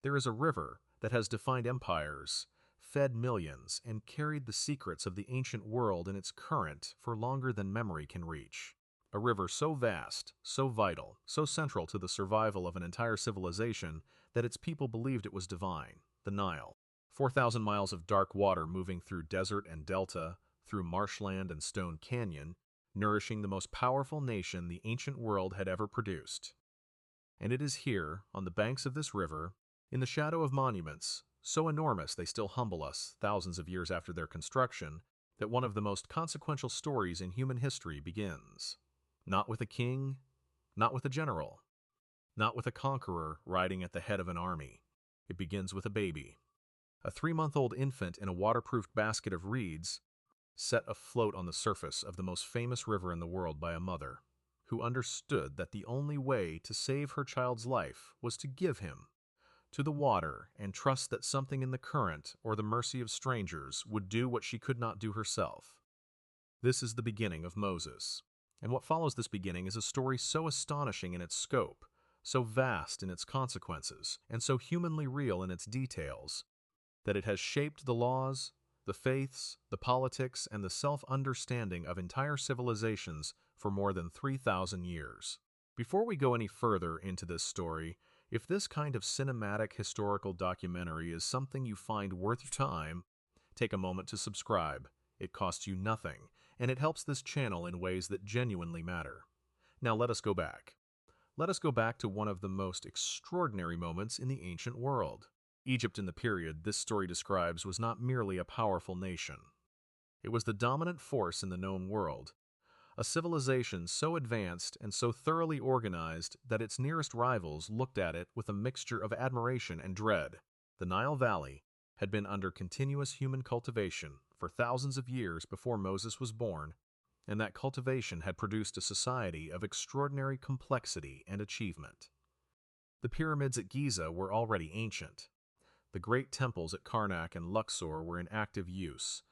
There is a river that has defined empires, fed millions, and carried the secrets of the ancient world in its current for longer than memory can reach. A river so vast, so vital, so central to the survival of an entire civilization that its people believed it was divine, the Nile. 4,000 miles of dark water moving through desert and delta, through marshland and stone canyon, nourishing the most powerful nation the ancient world had ever produced. And it is here, on the banks of this river, in the shadow of monuments, so enormous they still humble us thousands of years after their construction, that one of the most consequential stories in human history begins. Not with a king, not with a general, not with a conqueror riding at the head of an army. It begins with a baby. A 3-month-old infant in a waterproofed basket of reeds, set afloat on the surface of the most famous river in the world by a mother, who understood that the only way to save her child's life was to give him to the water and trust that something in the current or the mercy of strangers would do what she could not do herself. This is the beginning of Moses. And what follows this beginning is a story so astonishing in its scope, so vast in its consequences, and so humanly real in its details, that it has shaped the laws, the faiths, the politics, and the self-understanding of entire civilizations for more than 3,000 years. Before we go any further into this story, if this kind of cinematic historical documentary is something you find worth your time, take a moment to subscribe. It costs you nothing, and it helps this channel in ways that genuinely matter. Now let us go back. Let us go back to one of the most extraordinary moments in the ancient world. Egypt in the period this story describes was not merely a powerful nation. It was the dominant force in the known world, a civilization so advanced and so thoroughly organized that its nearest rivals looked at it with a mixture of admiration and dread. The Nile Valley had been under continuous human cultivation for thousands of years before Moses was born, and that cultivation had produced a society of extraordinary complexity and achievement. The pyramids at Giza were already ancient. The great temples at Karnak and Luxor were in active use,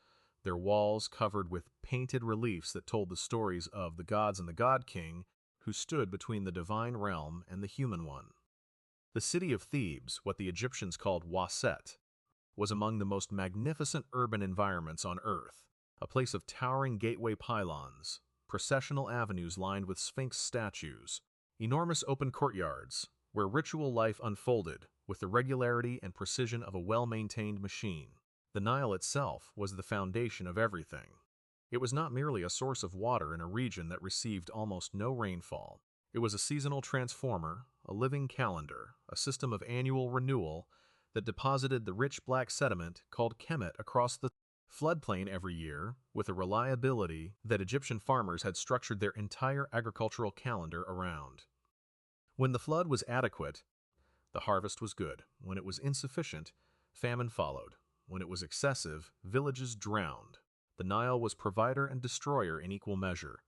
their walls covered with painted reliefs that told the stories of the gods and the god king who stood between the divine realm and the human one. The city of Thebes, what the Egyptians called Waset, was among the most magnificent urban environments on Earth, a place of towering gateway pylons, processional avenues lined with sphinx statues, enormous open courtyards, where ritual life unfolded with the regularity and precision of a well-maintained machine. The Nile itself was the foundation of everything. It was not merely a source of water in a region that received almost no rainfall. It was a seasonal transformer, a living calendar, a system of annual renewal that deposited the rich black sediment called kemet across the floodplain every year with a reliability that Egyptian farmers had structured their entire agricultural calendar around. When the flood was adequate, the harvest was good. When it was insufficient, famine followed. When it was excessive, villages drowned. The Nile was provider and destroyer in equal measure,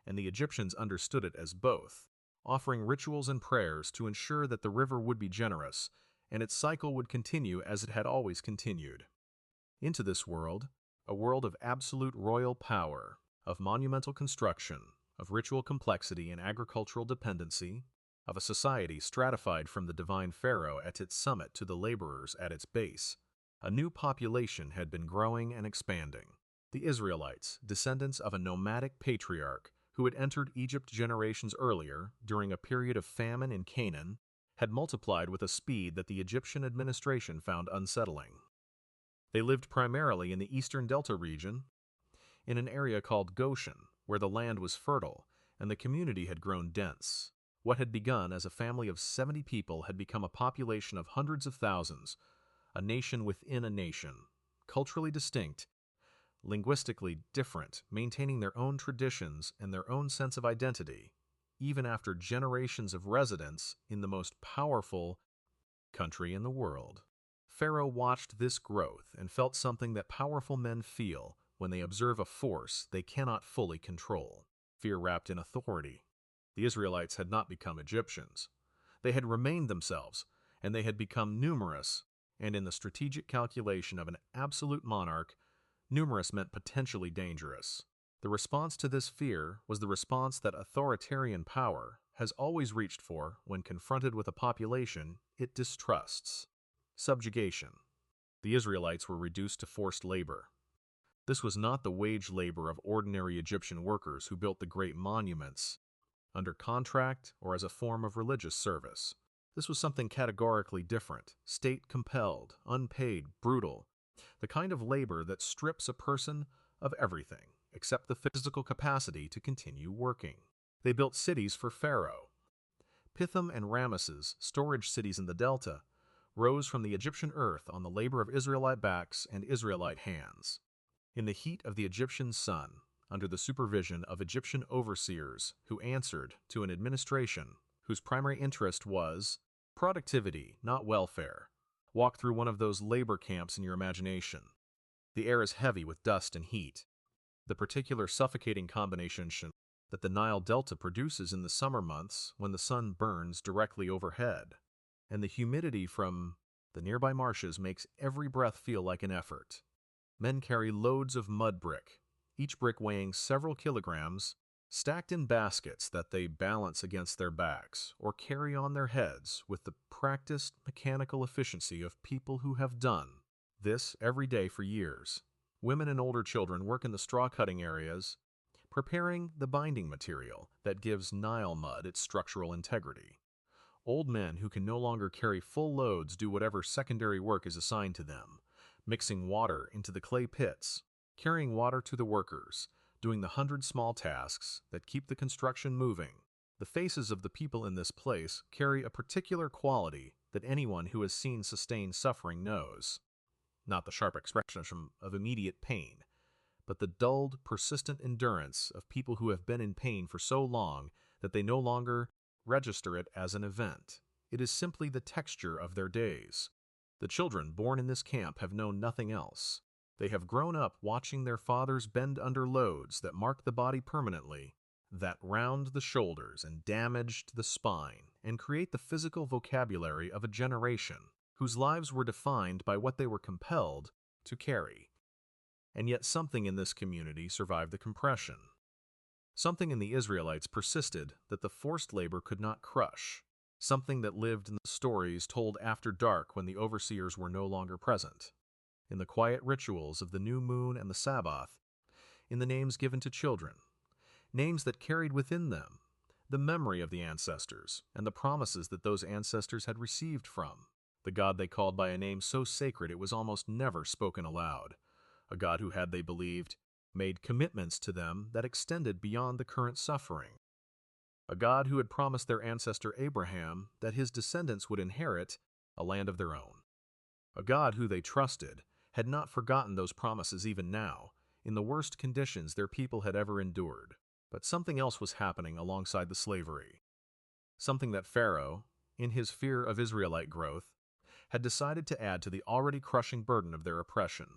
and the Egyptians understood it as both, offering rituals and prayers to ensure that the river would be generous, and its cycle would continue as it had always continued. Into this world, a world of absolute royal power, of monumental construction, of ritual complexity and agricultural dependency, of a society stratified from the divine Pharaoh at its summit to the laborers at its base, a new population had been growing and expanding. The Israelites, descendants of a nomadic patriarch who had entered Egypt generations earlier during a period of famine in Canaan, had multiplied with a speed that the Egyptian administration found unsettling. They lived primarily in the eastern delta region, in an area called Goshen, where the land was fertile and the community had grown dense. What had begun as a family of 70 people had become a population of hundreds of thousands, a nation within a nation, culturally distinct, linguistically different, maintaining their own traditions and their own sense of identity, even after generations of residence in the most powerful country in the world. Pharaoh watched this growth and felt something that powerful men feel when they observe a force they cannot fully control: fear wrapped in authority. The Israelites had not become Egyptians. They had remained themselves, and they had become numerous, and in the strategic calculation of an absolute monarch, numerous meant potentially dangerous. The response to this fear was the response that authoritarian power has always reached for when confronted with a population it distrusts. Subjugation. The Israelites were reduced to forced labor. This was not the wage labor of ordinary Egyptian workers who built the great monuments under contract or as a form of religious service. This was something categorically different, state-compelled, unpaid, brutal, the kind of labor that strips a person of everything except the physical capacity to continue working. They built cities for Pharaoh. Pithom and Ramesses, storage cities in the Delta, rose from the Egyptian earth on the labor of Israelite backs and Israelite hands. In the heat of the Egyptian sun, under the supervision of Egyptian overseers who answered to an administration whose primary interest was productivity, not welfare. Walk through one of those labor camps in your imagination. The air is heavy with dust and heat. The particular suffocating combination that the Nile Delta produces in the summer months when the sun burns directly overhead, and the humidity from the nearby marshes makes every breath feel like an effort. Men carry loads of mud brick, each brick weighing several kilograms, stacked in baskets that they balance against their backs or carry on their heads with the practiced mechanical efficiency of people who have done this every day for years. Women and older children work in the straw cutting areas, preparing the binding material that gives Nile mud its structural integrity. Old men who can no longer carry full loads do whatever secondary work is assigned to them, mixing water into the clay pits, carrying water to the workers, doing the 100 small tasks that keep the construction moving. The faces of the people in this place carry a particular quality that anyone who has seen sustained suffering knows. Not the sharp expression of immediate pain, but the dulled, persistent endurance of people who have been in pain for so long that they no longer register it as an event. It is simply the texture of their days. The children born in this camp have known nothing else. They have grown up watching their fathers bend under loads that mark the body permanently, that round the shoulders and damaged the spine, and create the physical vocabulary of a generation whose lives were defined by what they were compelled to carry. And yet something in this community survived the compression. Something in the Israelites persisted that the forced labor could not crush, something that lived in the stories told after dark when the overseers were no longer present, in the quiet rituals of the new moon and the Sabbath, in the names given to children, names that carried within them the memory of the ancestors and the promises that those ancestors had received from the God they called by a name so sacred it was almost never spoken aloud, a God who had, they believed, made commitments to them that extended beyond the current suffering, a God who had promised their ancestor Abraham that his descendants would inherit a land of their own. A God who they trusted had not forgotten those promises even now, in the worst conditions their people had ever endured. But something else was happening alongside the slavery. Something that Pharaoh, in his fear of Israelite growth, had decided to add to the already crushing burden of their oppression.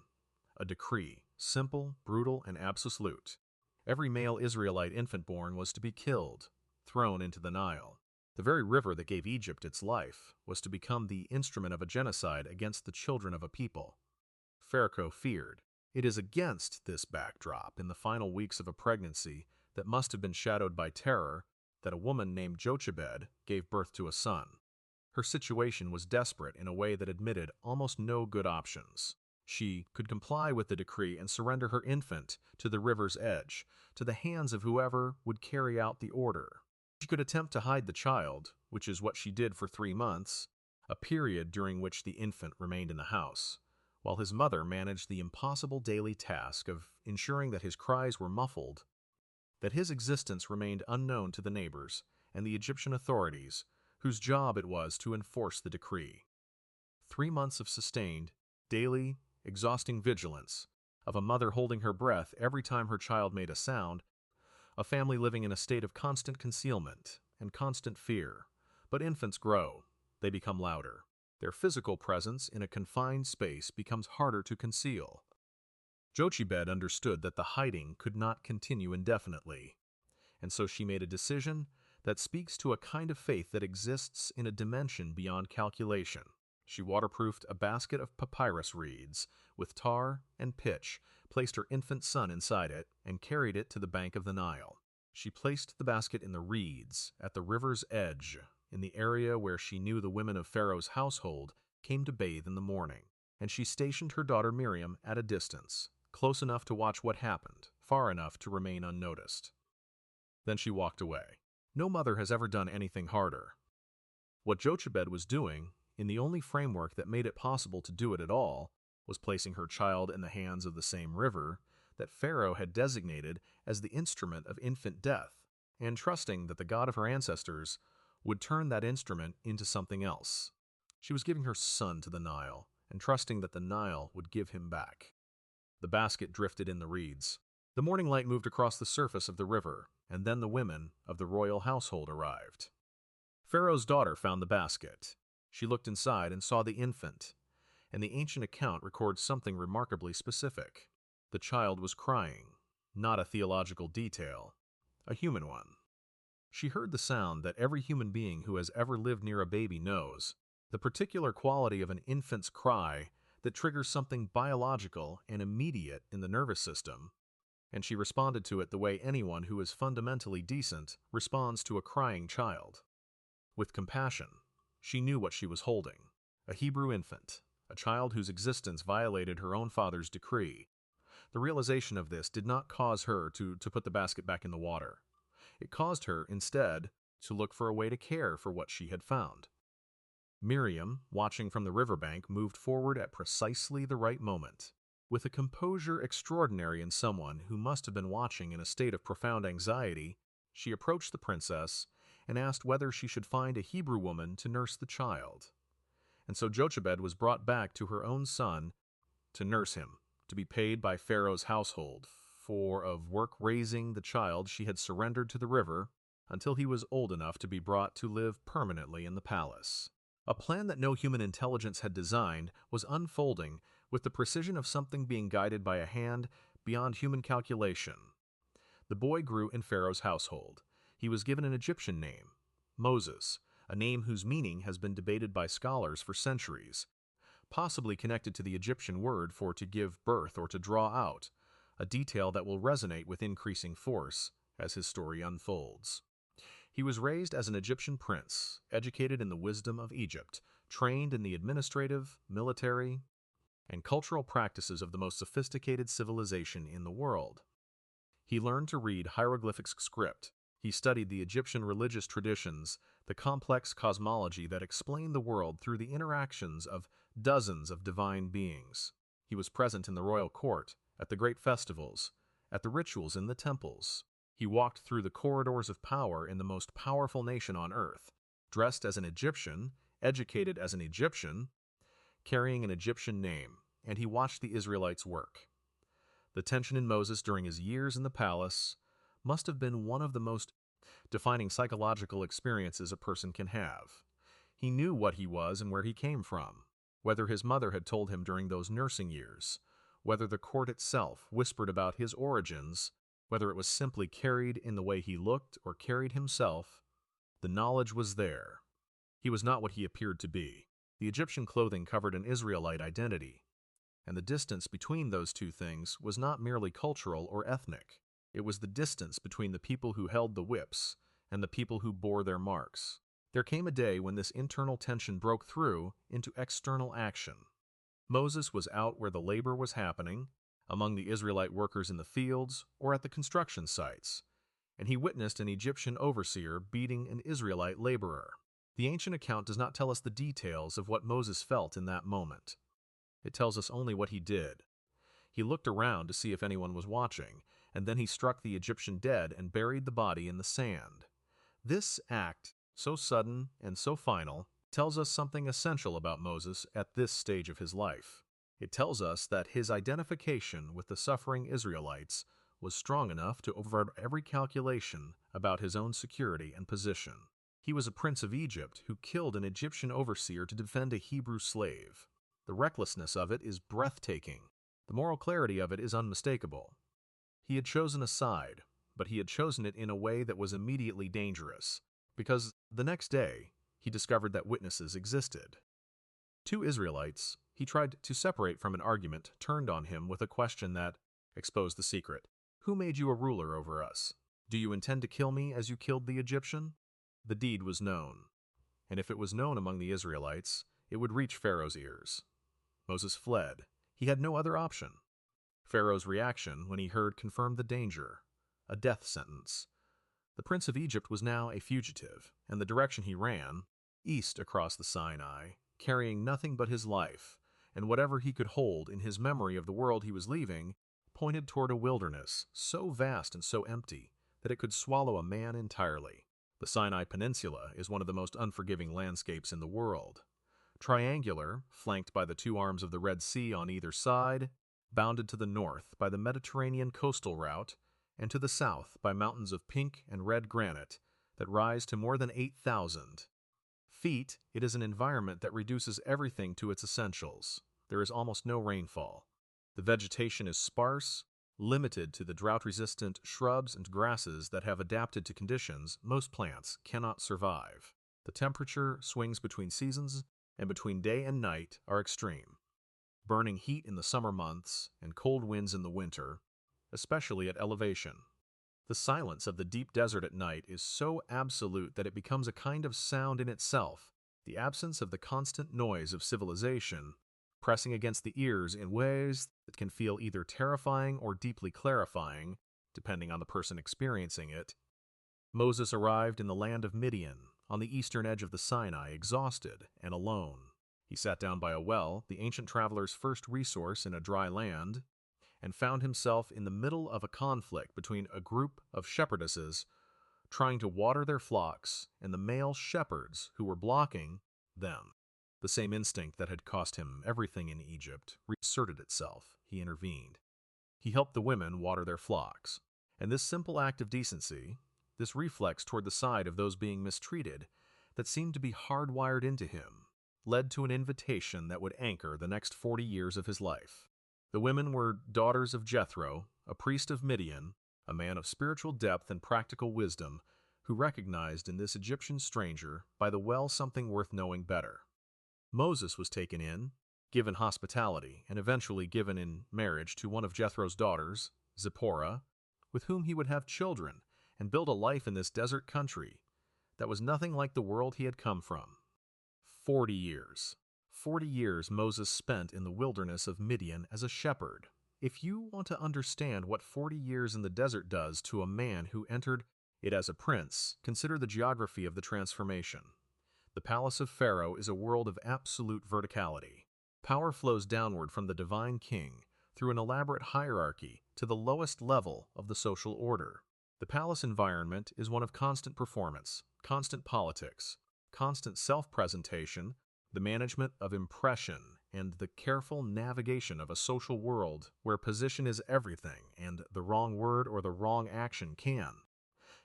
A decree, simple, brutal, and absolute. Every male Israelite infant born was to be killed, thrown into the Nile. The very river that gave Egypt its life was to become the instrument of a genocide against the children of a people. Pharaoh feared. It is against this backdrop, in the final weeks of a pregnancy that must have been shadowed by terror, that a woman named Jochebed gave birth to a son. Her situation was desperate in a way that admitted almost no good options. She could comply with the decree and surrender her infant to the river's edge, to the hands of whoever would carry out the order. She could attempt to hide the child, which is what she did for 3 months, a period during which the infant remained in the house, while his mother managed the impossible daily task of ensuring that his cries were muffled, that his existence remained unknown to the neighbors and the Egyptian authorities, whose job it was to enforce the decree. 3 months of sustained, daily, exhausting vigilance, of a mother holding her breath every time her child made a sound, a family living in a state of constant concealment and constant fear. But infants grow, they become louder. Their physical presence in a confined space becomes harder to conceal. Jochebed understood that the hiding could not continue indefinitely, and so she made a decision that speaks to a kind of faith that exists in a dimension beyond calculation. She waterproofed a basket of papyrus reeds with tar and pitch, placed her infant son inside it, and carried it to the bank of the Nile. She placed the basket in the reeds, at the river's edge, in the area where she knew the women of Pharaoh's household came to bathe in the morning, and she stationed her daughter Miriam at a distance, close enough to watch what happened, far enough to remain unnoticed. Then she walked away. No mother has ever done anything harder. What Jochebed was doing, in the only framework that made it possible to do it at all, was placing her child in the hands of the same river that Pharaoh had designated as the instrument of infant death, and trusting that the God of her ancestors would turn that instrument into something else. She was giving her son to the Nile, and trusting that the Nile would give him back. The basket drifted in the reeds. The morning light moved across the surface of the river, and then the women of the royal household arrived. Pharaoh's daughter found the basket. She looked inside and saw the infant, and the ancient account records something remarkably specific. The child was crying, not a theological detail, a human one. She heard the sound that every human being who has ever lived near a baby knows, the particular quality of an infant's cry that triggers something biological and immediate in the nervous system, and she responded to it the way anyone who is fundamentally decent responds to a crying child. With compassion. She knew what she was holding, a Hebrew infant, a child whose existence violated her own father's decree. The realization of this did not cause her to put the basket back in the water. It caused her, instead, to look for a way to care for what she had found. Miriam, watching from the riverbank, moved forward at precisely the right moment. With a composure extraordinary in someone who must have been watching in a state of profound anxiety, she approached the princess and asked whether she should find a Hebrew woman to nurse the child. And so Jochebed was brought back to her own son to nurse him, to be paid by Pharaoh's household for of work raising the child she had surrendered to the river until he was old enough to be brought to live permanently in the palace. A plan that no human intelligence had designed was unfolding with the precision of something being guided by a hand beyond human calculation. The boy grew in Pharaoh's household. He was given an Egyptian name, Moses, a name whose meaning has been debated by scholars for centuries, possibly connected to the Egyptian word for to give birth or to draw out, a detail that will resonate with increasing force as his story unfolds. He was raised as an Egyptian prince, educated in the wisdom of Egypt, trained in the administrative, military, and cultural practices of the most sophisticated civilization in the world. He learned to read hieroglyphic script. He studied the Egyptian religious traditions, the complex cosmology that explained the world through the interactions of dozens of divine beings. He was present in the royal court, at the great festivals, at the rituals in the temples. He walked through the corridors of power in the most powerful nation on earth, dressed as an Egyptian, educated as an Egyptian, carrying an Egyptian name, and he watched the Israelites work. The tension in Moses during his years in the palace must have been one of the most defining psychological experiences a person can have. He knew what he was and where he came from, whether his mother had told him during those nursing years, whether the court itself whispered about his origins, whether it was simply carried in the way he looked or carried himself, the knowledge was there. He was not what he appeared to be. The Egyptian clothing covered an Israelite identity, and the distance between those two things was not merely cultural or ethnic. It was the distance between the people who held the whips and the people who bore their marks. There came a day when this internal tension broke through into external action. Moses was out where the labor was happening, among the Israelite workers in the fields or at the construction sites, and he witnessed an Egyptian overseer beating an Israelite laborer. The ancient account does not tell us the details of what Moses felt in that moment. It tells us only what he did. He looked around to see if anyone was watching, and then he struck the Egyptian dead and buried the body in the sand. This act, so sudden and so final, tells us something essential about Moses at this stage of his life. It tells us that his identification with the suffering Israelites was strong enough to override every calculation about his own security and position. He was a prince of Egypt who killed an Egyptian overseer to defend a Hebrew slave. The recklessness of it is breathtaking. The moral clarity of it is unmistakable. He had chosen a side, but he had chosen it in a way that was immediately dangerous, because the next day he discovered that witnesses existed. Two Israelites he tried to separate from an argument turned on him with a question that exposed the secret. Who made you a ruler over us? Do you intend to kill me as you killed the Egyptian? The deed was known, and if it was known among the Israelites, it would reach Pharaoh's ears. Moses fled. He had no other option. Pharaoh's reaction when he heard confirmed the danger, a death sentence. The prince of Egypt was now a fugitive, and the direction he ran, east across the Sinai, carrying nothing but his life, and whatever he could hold in his memory of the world he was leaving, pointed toward a wilderness so vast and so empty that it could swallow a man entirely. The Sinai Peninsula is one of the most unforgiving landscapes in the world. Triangular, flanked by the two arms of the Red Sea on either side, bounded to the north by the Mediterranean coastal route, and to the south by mountains of pink and red granite that rise to more than 8,000 feet, it is an environment that reduces everything to its essentials. There is almost no rainfall. The vegetation is sparse, limited to the drought-resistant shrubs and grasses that have adapted to conditions most plants cannot survive. The temperature swings between seasons, and between day and night are extreme. Burning heat in the summer months and cold winds in the winter, especially at elevation. The silence of the deep desert at night is so absolute that it becomes a kind of sound in itself, the absence of the constant noise of civilization, pressing against the ears in ways that can feel either terrifying or deeply clarifying, depending on the person experiencing it. Moses arrived in the land of Midian, on the eastern edge of the Sinai, exhausted and alone. He sat down by a well, the ancient traveler's first resource in a dry land, and found himself in the middle of a conflict between a group of shepherdesses trying to water their flocks and the male shepherds who were blocking them. The same instinct that had cost him everything in Egypt reasserted itself. He intervened. He helped the women water their flocks. And this simple act of decency, this reflex toward the side of those being mistreated that seemed to be hardwired into him, led to an invitation that would anchor the next 40 years of his life. The women were daughters of Jethro, a priest of Midian, a man of spiritual depth and practical wisdom, who recognized in this Egyptian stranger by the well something worth knowing better. Moses was taken in, given hospitality, and eventually given in marriage to one of Jethro's daughters, Zipporah, with whom he would have children and build a life in this desert country that was nothing like the world he had come from. 40 years. 40 years Moses spent in the wilderness of Midian as a shepherd. If you want to understand what 40 years in the desert does to a man who entered it as a prince, consider the geography of the transformation. The palace of Pharaoh is a world of absolute verticality. Power flows downward from the divine king through an elaborate hierarchy to the lowest level of the social order. The palace environment is one of constant performance, constant politics, constant self-presentation, the management of impression, and the careful navigation of a social world where position is everything and the wrong word or the wrong action can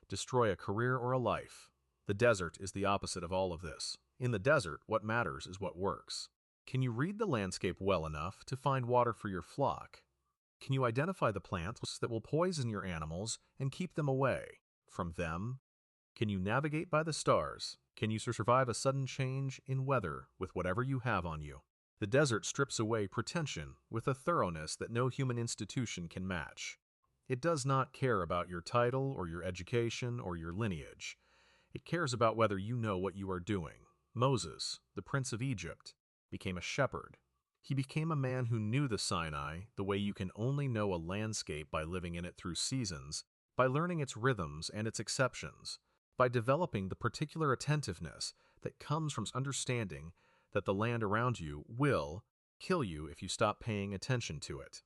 destroy a career or a life. The desert is the opposite of all of this. In the desert, what matters is what works. Can you read the landscape well enough to find water for your flock? Can you identify the plants that will poison your animals and keep them away from them? Can you navigate by the stars? Can you survive a sudden change in weather with whatever you have on you? The desert strips away pretension with a thoroughness that no human institution can match. It does not care about your title or your education or your lineage. It cares about whether you know what you are doing. Moses, the prince of Egypt, became a shepherd. He became a man who knew the Sinai the way you can only know a landscape by living in it through seasons, by learning its rhythms and its exceptions, by developing the particular attentiveness that comes from understanding that the land around you will kill you if you stop paying attention to it.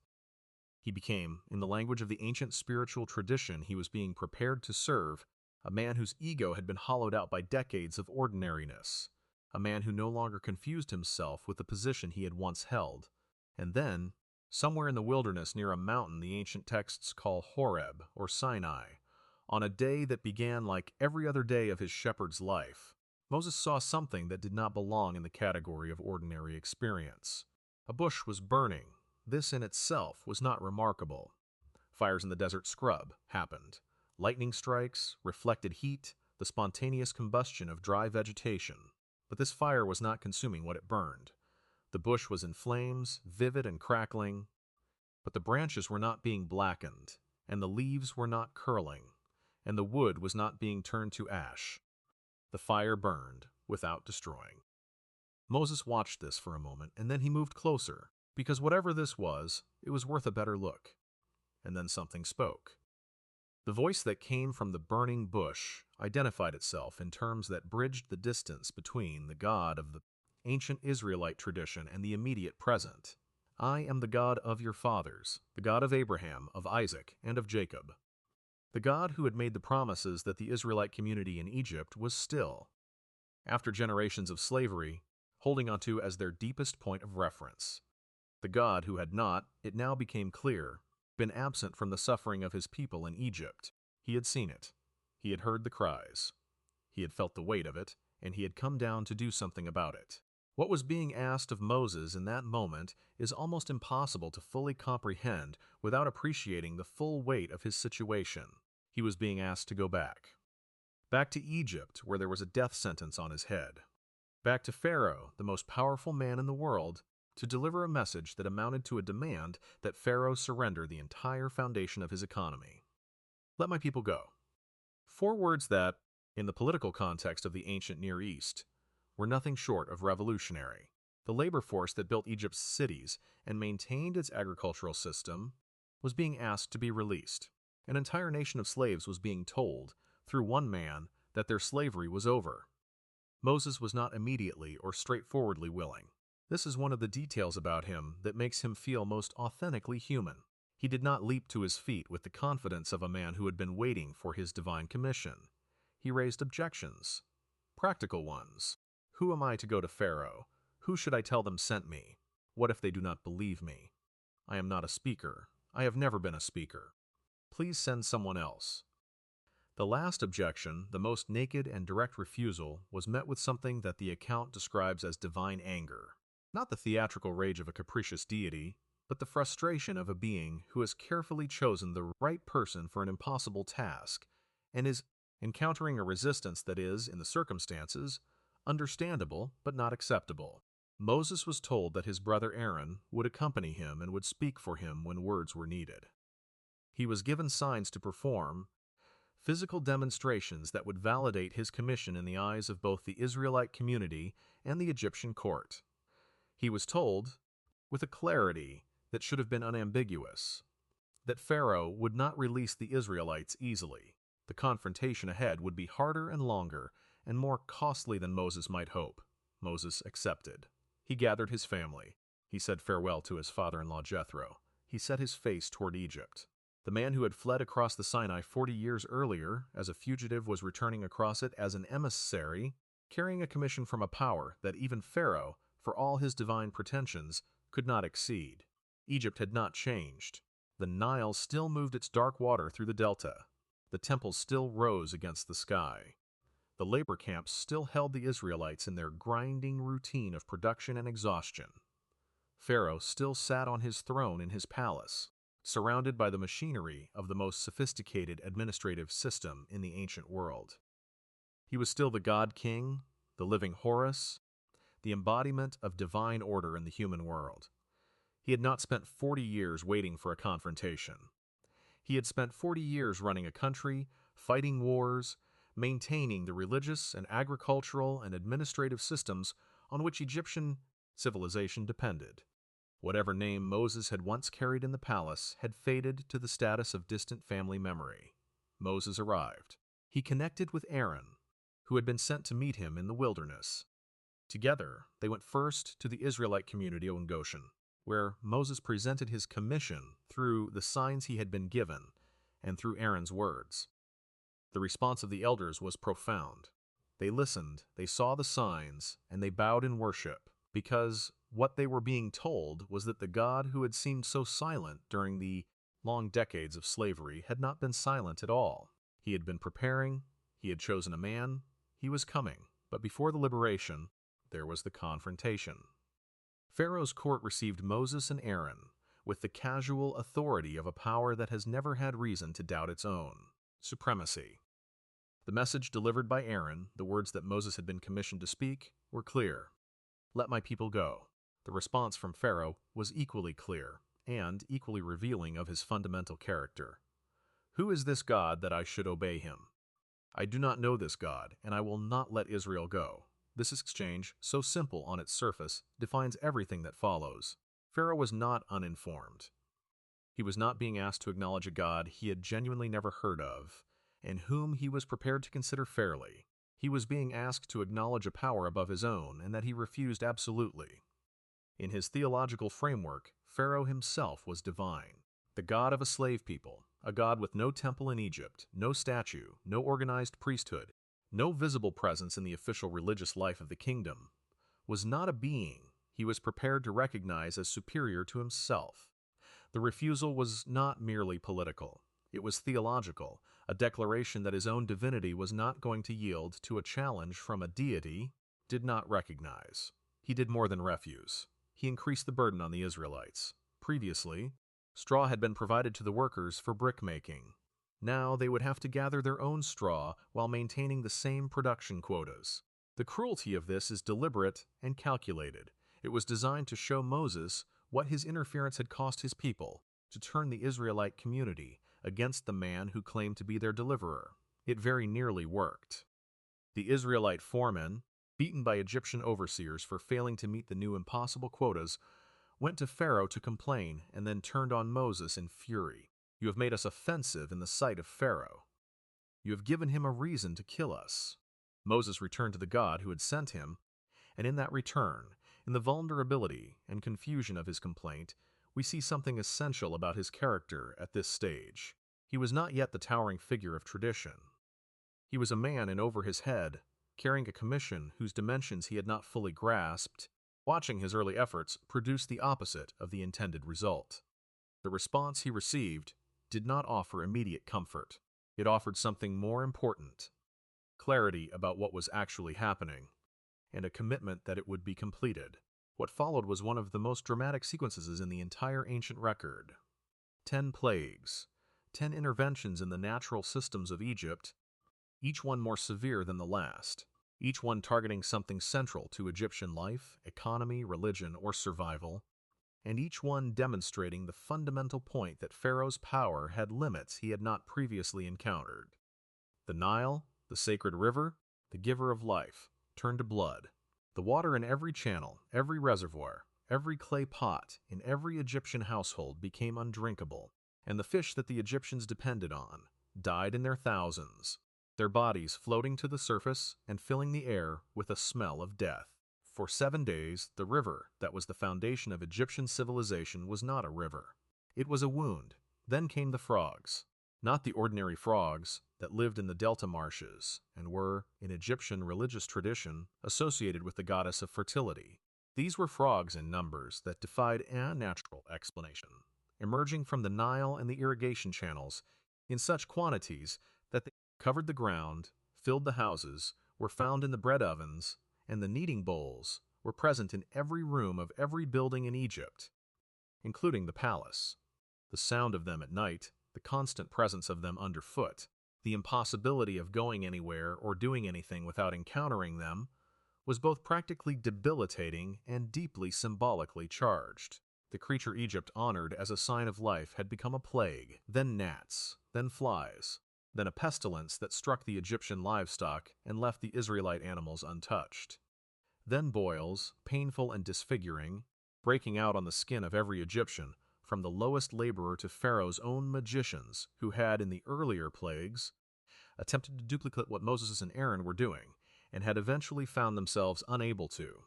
He became, in the language of the ancient spiritual tradition he was being prepared to serve, a man whose ego had been hollowed out by decades of ordinariness, a man who no longer confused himself with the position he had once held. And then, somewhere in the wilderness near a mountain the ancient texts call Horeb or Sinai, on a day that began like every other day of his shepherd's life, Moses saw something that did not belong in the category of ordinary experience. A bush was burning. This in itself was not remarkable. Fires in the desert scrub happened. Lightning strikes, reflected heat, the spontaneous combustion of dry vegetation. But this fire was not consuming what it burned. The bush was in flames, vivid and crackling, but the branches were not being blackened, and the leaves were not curling, and the wood was not being turned to ash. The fire burned without destroying. Moses watched this for a moment, and then he moved closer, because whatever this was, it was worth a better look. And then something spoke. The voice that came from the burning bush identified itself in terms that bridged the distance between the God of the ancient Israelite tradition and the immediate present. I am the God of your fathers, the God of Abraham, of Isaac, and of Jacob. The God who had made the promises that the Israelite community in Egypt was still, after generations of slavery, holding onto as their deepest point of reference. The God who had not, it now became clear, been absent from the suffering of his people in Egypt. He had seen it. He had heard the cries. He had felt the weight of it, and he had come down to do something about it. What was being asked of Moses in that moment is almost impossible to fully comprehend without appreciating the full weight of his situation. He was being asked to go back. Back to Egypt, where there was a death sentence on his head. Back to Pharaoh, the most powerful man in the world, to deliver a message that amounted to a demand that Pharaoh surrender the entire foundation of his economy. Let my people go. 4 words that, in the political context of the ancient Near East, were nothing short of revolutionary. The labor force that built Egypt's cities and maintained its agricultural system was being asked to be released. An entire nation of slaves was being told, through one man, that their slavery was over. Moses was not immediately or straightforwardly willing. This is one of the details about him that makes him feel most authentically human. He did not leap to his feet with the confidence of a man who had been waiting for his divine commission. He raised objections, practical ones. Who am I to go to Pharaoh? Who should I tell them sent me? What if they do not believe me? I am not a speaker. I have never been a speaker. Please send someone else. The last objection, the most naked and direct refusal, was met with something that the account describes as divine anger. Not the theatrical rage of a capricious deity, but the frustration of a being who has carefully chosen the right person for an impossible task, and is encountering a resistance that is, in the circumstances, understandable but not acceptable. Moses was told that his brother Aaron would accompany him and would speak for him when words were needed. He was given signs to perform, physical demonstrations that would validate his commission in the eyes of both the Israelite community and the Egyptian court. He was told, with a clarity that should have been unambiguous, that Pharaoh would not release the Israelites easily. The confrontation ahead would be harder and longer and more costly than Moses might hope. Moses accepted. He gathered his family. He said farewell to his father-in-law Jethro. He set his face toward Egypt. The man who had fled across the Sinai 40 years earlier as a fugitive was returning across it as an emissary, carrying a commission from a power that even Pharaoh, for all his divine pretensions, could not exceed. Egypt had not changed. The Nile still moved its dark water through the delta. The temples still rose against the sky. The labor camps still held the Israelites in their grinding routine of production and exhaustion. Pharaoh still sat on his throne in his palace, surrounded by the machinery of the most sophisticated administrative system in the ancient world. He was still the God-King, the living Horus, the embodiment of divine order in the human world. He had not spent 40 years waiting for a confrontation. He had spent 40 years running a country, fighting wars, maintaining the religious and agricultural and administrative systems on which Egyptian civilization depended. Whatever name Moses had once carried in the palace had faded to the status of distant family memory. Moses arrived. He connected with Aaron, who had been sent to meet him in the wilderness. Together, they went first to the Israelite community in Goshen, where Moses presented his commission through the signs he had been given and through Aaron's words. The response of the elders was profound. They listened, they saw the signs, and they bowed in worship, because what they were being told was that the God who had seemed so silent during the long decades of slavery had not been silent at all. He had been preparing, he had chosen a man, he was coming, but before the liberation, there was the confrontation. Pharaoh's court received Moses and Aaron with the casual authority of a power that has never had reason to doubt its own supremacy. The message delivered by Aaron, the words that Moses had been commissioned to speak, were clear. Let my people go. The response from Pharaoh was equally clear and equally revealing of his fundamental character. Who is this God that I should obey him? I do not know this God, and I will not let Israel go. This exchange, so simple on its surface, defines everything that follows. Pharaoh was not uninformed. He was not being asked to acknowledge a god he had genuinely never heard of, and whom he was prepared to consider fairly. He was being asked to acknowledge a power above his own, and that he refused absolutely. In his theological framework, Pharaoh himself was divine, the god of a slave people, a god with no temple in Egypt, no statue, no organized priesthood, no visible presence in the official religious life of the kingdom, was not a being he was prepared to recognize as superior to himself. The refusal was not merely political. It was theological, a declaration that his own divinity was not going to yield to a challenge from a deity did not recognize. He did more than refuse. He increased the burden on the Israelites. Previously, straw had been provided to the workers for brick making. Now they would have to gather their own straw while maintaining the same production quotas. The cruelty of this is deliberate and calculated. It was designed to show Moses what his interference had cost his people, to turn the Israelite community against the man who claimed to be their deliverer. It very nearly worked. The Israelite foremen, beaten by Egyptian overseers for failing to meet the new impossible quotas, went to Pharaoh to complain and then turned on Moses in fury. "You have made us offensive in the sight of Pharaoh. You have given him a reason to kill us." Moses returned to the God who had sent him, and in that return, in the vulnerability and confusion of his complaint, we see something essential about his character at this stage. He was not yet the towering figure of tradition. He was a man in over his head, carrying a commission whose dimensions he had not fully grasped. Watching his early efforts produced the opposite of the intended result. The response he received did not offer immediate comfort. It offered something more important: clarity about what was actually happening, and a commitment that it would be completed. What followed was one of the most dramatic sequences in the entire ancient record. 10 plagues, 10 interventions in the natural systems of Egypt, each one more severe than the last, each one targeting something central to Egyptian life, economy, religion, or survival, and each one demonstrating the fundamental point that Pharaoh's power had limits he had not previously encountered. The Nile, the sacred river, the giver of life, turned to blood. The water in every channel, every reservoir, every clay pot in every Egyptian household became undrinkable, and the fish that the Egyptians depended on died in their thousands, their bodies floating to the surface and filling the air with a smell of death. For 7 days, the river that was the foundation of Egyptian civilization was not a river. It was a wound. Then came the frogs. Not the ordinary frogs that lived in the delta marshes and were, in Egyptian religious tradition, associated with the goddess of fertility. These were frogs in numbers that defied a natural explanation, emerging from the Nile and the irrigation channels in such quantities that they covered the ground, filled the houses, were found in the bread ovens, and the kneading bowls were present in every room of every building in Egypt, including the palace. The sound of them at night, the constant presence of them underfoot, the impossibility of going anywhere or doing anything without encountering them, was both practically debilitating and deeply symbolically charged. The creature Egypt honored as a sign of life had become a plague, then gnats, then flies, then a pestilence that struck the Egyptian livestock and left the Israelite animals untouched. Then boils, painful and disfiguring, breaking out on the skin of every Egyptian, from the lowest laborer to Pharaoh's own magicians, who had, in the earlier plagues, attempted to duplicate what Moses and Aaron were doing, and had eventually found themselves unable to.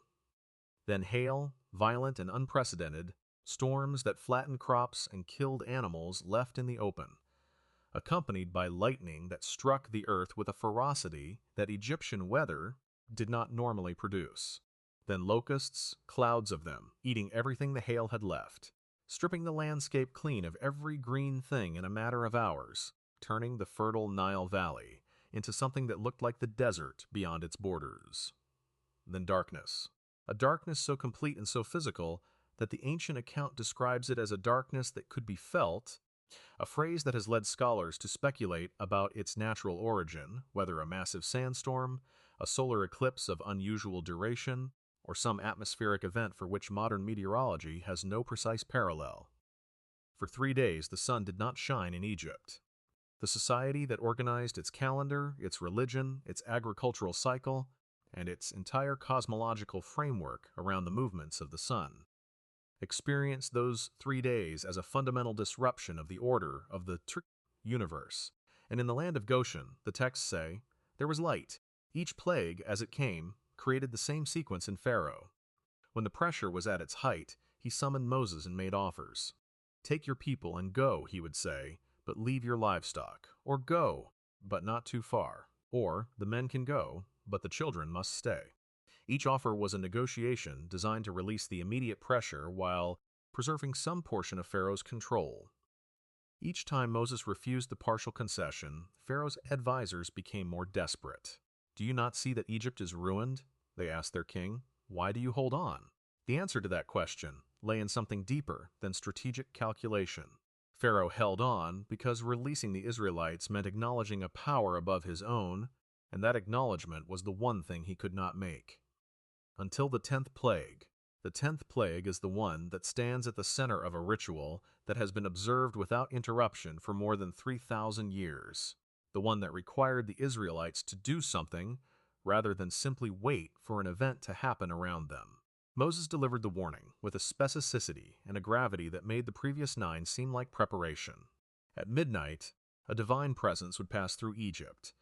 Then hail, violent and unprecedented, storms that flattened crops and killed animals left in the open, accompanied by lightning that struck the earth with a ferocity that Egyptian weather did not normally produce. Then locusts, clouds of them, eating everything the hail had left, stripping the landscape clean of every green thing in a matter of hours, turning the fertile Nile Valley into something that looked like the desert beyond its borders. Then darkness. A darkness so complete and so physical that the ancient account describes it as a darkness that could be felt, a phrase that has led scholars to speculate about its natural origin, whether a massive sandstorm, a solar eclipse of unusual duration, or some atmospheric event for which modern meteorology has no precise parallel. For 3 days the sun did not shine in Egypt. The society that organized its calendar, its religion, its agricultural cycle, and its entire cosmological framework around the movements of the sun. Experience those 3 days as a fundamental disruption of the order of the universe. And in the land of Goshen, the texts say, there was light. Each plague, as it came, created the same sequence in Pharaoh. When the pressure was at its height, he summoned Moses and made offers. Take your people and go, he would say, but leave your livestock. Or go, but not too far. Or the men can go, but the children must stay. Each offer was a negotiation designed to release the immediate pressure while preserving some portion of Pharaoh's control. Each time Moses refused the partial concession, Pharaoh's advisors became more desperate. Do you not see that Egypt is ruined? They asked their king. Why do you hold on? The answer to that question lay in something deeper than strategic calculation. Pharaoh held on because releasing the Israelites meant acknowledging a power above his own, and that acknowledgement was the one thing he could not make. Until the 10th plague. The 10th plague is the one that stands at the center of a ritual that has been observed without interruption for more than 3,000 years. The one that required the Israelites to do something rather than simply wait for an event to happen around them. Moses delivered the warning with a specificity and a gravity that made the previous 9 seem like preparation. At midnight, a divine presence would pass through Egypt.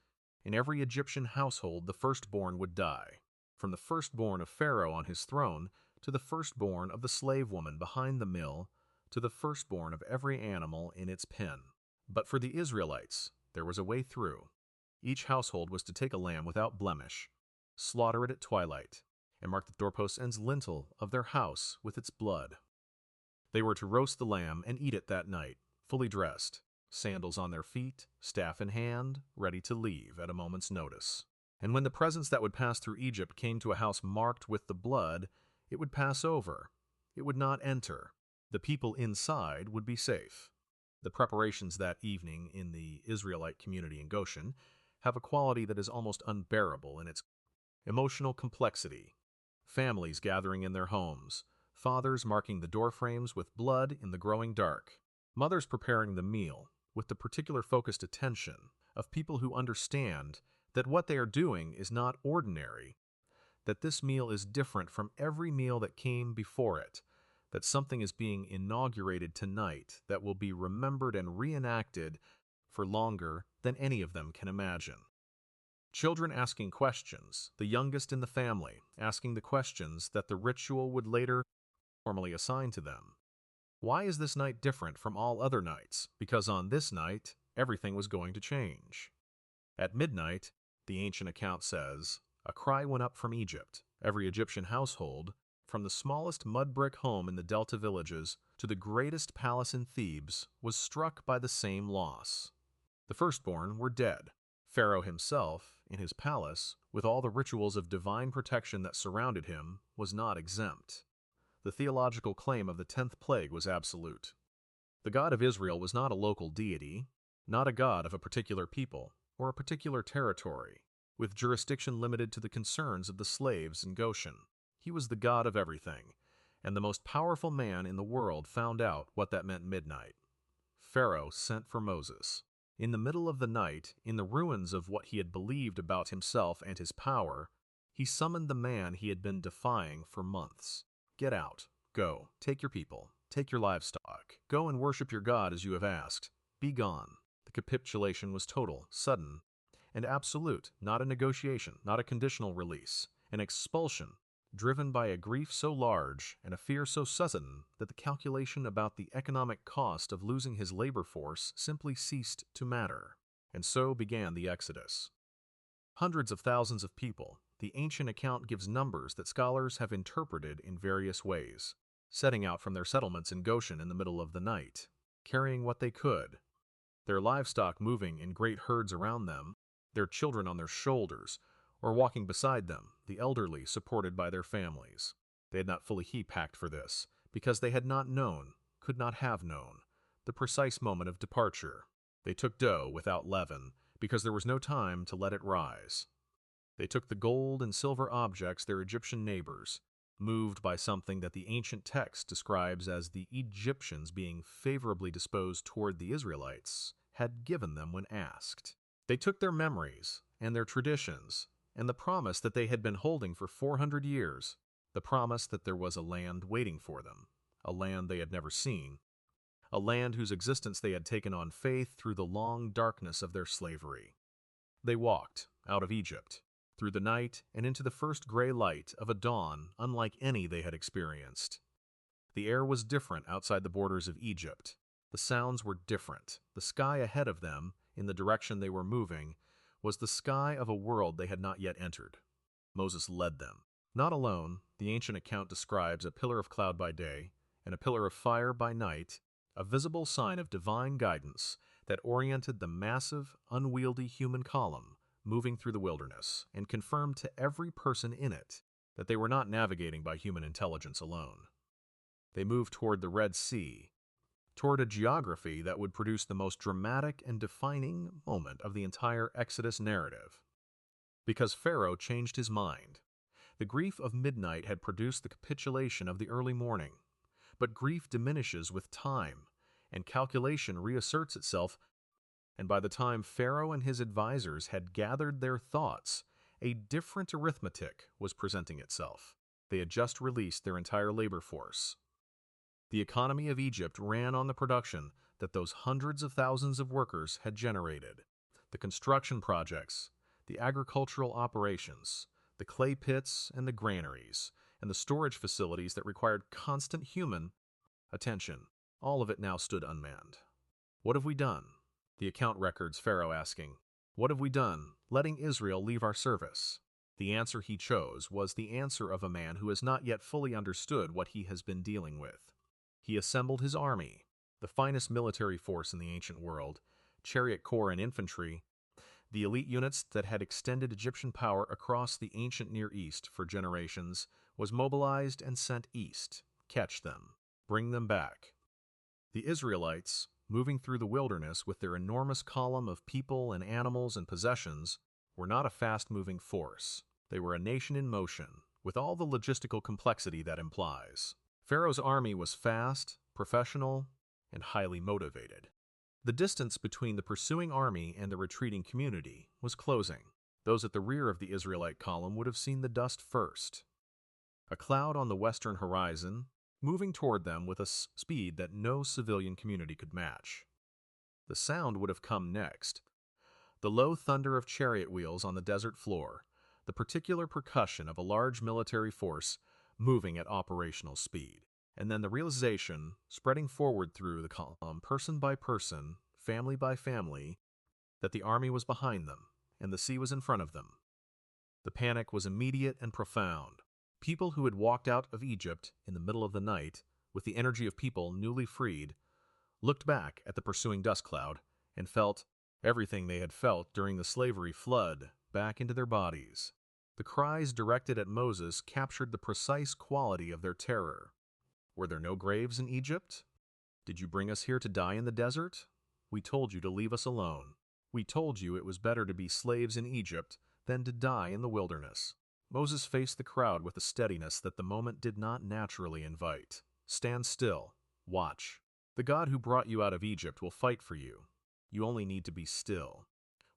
In every Egyptian household, the firstborn would die. From the firstborn of Pharaoh on his throne, to the firstborn of the slave woman behind the mill, to the firstborn of every animal in its pen. But for the Israelites, there was a way through. Each household was to take a lamb without blemish, slaughter it at twilight, and mark the doorposts and lintel of their house with its blood. They were to roast the lamb and eat it that night, fully dressed, sandals on their feet, staff in hand, ready to leave at a moment's notice. And when the presence that would pass through Egypt came to a house marked with the blood, it would pass over. It would not enter. The people inside would be safe. The preparations that evening in the Israelite community in Goshen have a quality that is almost unbearable in its emotional complexity. Families gathering in their homes, fathers marking the doorframes with blood in the growing dark, mothers preparing the meal with the particular focused attention of people who understand that what they are doing is not ordinary, that this meal is different from every meal that came before it, that something is being inaugurated tonight that will be remembered and reenacted for longer than any of them can imagine. Children asking questions, the youngest in the family asking the questions that the ritual would later formally assign to them. Why is this night different from all other nights? Because on this night, everything was going to change. At midnight, the ancient account says, a cry went up from Egypt. Every Egyptian household, from the smallest mud brick home in the Delta villages to the greatest palace in Thebes, was struck by the same loss. The firstborn were dead. Pharaoh himself, in his palace, with all the rituals of divine protection that surrounded him, was not exempt. The theological claim of the 10th plague was absolute. The God of Israel was not a local deity, not a god of a particular people or a particular territory, with jurisdiction limited to the concerns of the slaves in Goshen. He was the God of everything, and the most powerful man in the world found out what that meant midnight. Pharaoh sent for Moses. In the middle of the night, in the ruins of what he had believed about himself and his power, he summoned the man he had been defying for months. Get out. Go. Take your people. Take your livestock. Go and worship your God as you have asked. Be gone. The capitulation was total, sudden, and absolute, not a negotiation, not a conditional release, an expulsion, driven by a grief so large and a fear so sudden that the calculation about the economic cost of losing his labor force simply ceased to matter. And so began the Exodus. Hundreds of thousands of people. The ancient account gives numbers that scholars have interpreted in various ways, setting out from their settlements in Goshen in the middle of the night, carrying what they could, their livestock moving in great herds around them, their children on their shoulders, or walking beside them, the elderly supported by their families. They had not fully packed for this, because they had not known, could not have known, the precise moment of departure. They took dough without leaven, because there was no time to let it rise. They took the gold and silver objects their Egyptian neighbors, moved by something that the ancient text describes as the Egyptians being favorably disposed toward the Israelites, had given them when asked. They took their memories and their traditions and the promise that they had been holding for 400 years, the promise that there was a land waiting for them, a land they had never seen, a land whose existence they had taken on faith through the long darkness of their slavery. They walked out of Egypt, through the night and into the first gray light of a dawn unlike any they had experienced. The air was different outside the borders of Egypt. The sounds were different. The sky ahead of them, in the direction they were moving, was the sky of a world they had not yet entered. Moses led them. Not alone, the ancient account describes a pillar of cloud by day and a pillar of fire by night, a visible sign of divine guidance that oriented the massive, unwieldy human column moving through the wilderness and confirmed to every person in it that they were not navigating by human intelligence alone. They moved toward the Red Sea, toward a geography that would produce the most dramatic and defining moment of the entire Exodus narrative. Because Pharaoh changed his mind. The grief of midnight had produced the capitulation of the early morning. But grief diminishes with time, and calculation reasserts itself, and by the time Pharaoh and his advisors had gathered their thoughts, a different arithmetic was presenting itself. They had just released their entire labor force. The economy of Egypt ran on the production that those hundreds of thousands of workers had generated. The construction projects, the agricultural operations, the clay pits and the granaries, and the storage facilities that required constant human attention, all of it now stood unmanned. What have we done? The account records Pharaoh asking, "What have we done, letting Israel leave our service?" The answer he chose was the answer of a man who has not yet fully understood what he has been dealing with. He assembled his army, the finest military force in the ancient world, chariot corps and infantry, the elite units that had extended Egyptian power across the ancient Near East for generations, was mobilized and sent east. Catch them. Bring them back. The Israelites, moving through the wilderness with their enormous column of people and animals and possessions, were not a fast-moving force. They were a nation in motion, with all the logistical complexity that implies. Pharaoh's army was fast, professional, and highly motivated. The distance between the pursuing army and the retreating community was closing. Those at the rear of the Israelite column would have seen the dust first. A cloud on the western horizon, moving toward them with a speed that no civilian community could match. The sound would have come next. The low thunder of chariot wheels on the desert floor, the particular percussion of a large military force moving at operational speed. And then the realization, spreading forward through the column, person by person, family by family, that the army was behind them, and the sea was in front of them. The panic was immediate and profound. People who had walked out of Egypt in the middle of the night, with the energy of people newly freed, looked back at the pursuing dust cloud and felt everything they had felt during the slavery flood back into their bodies. The cries directed at Moses captured the precise quality of their terror. Were there no graves in Egypt? Did you bring us here to die in the desert? We told you to leave us alone. We told you it was better to be slaves in Egypt than to die in the wilderness. Moses faced the crowd with a steadiness that the moment did not naturally invite. Stand still. Watch. The God who brought you out of Egypt will fight for you. You only need to be still.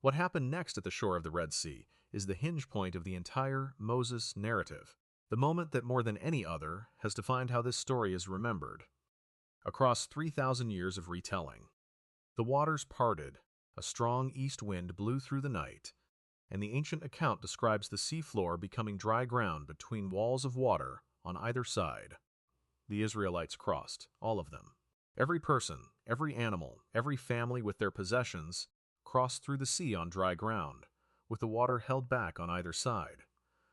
What happened next at the shore of the Red Sea is the hinge point of the entire Moses narrative, the moment that more than any other has defined how this story is remembered. Across 3,000 years of retelling, the waters parted, a strong east wind blew through the night, and the ancient account describes the seafloor becoming dry ground between walls of water on either side. The Israelites crossed, all of them. Every person, every animal, every family with their possessions crossed through the sea on dry ground, with the water held back on either side.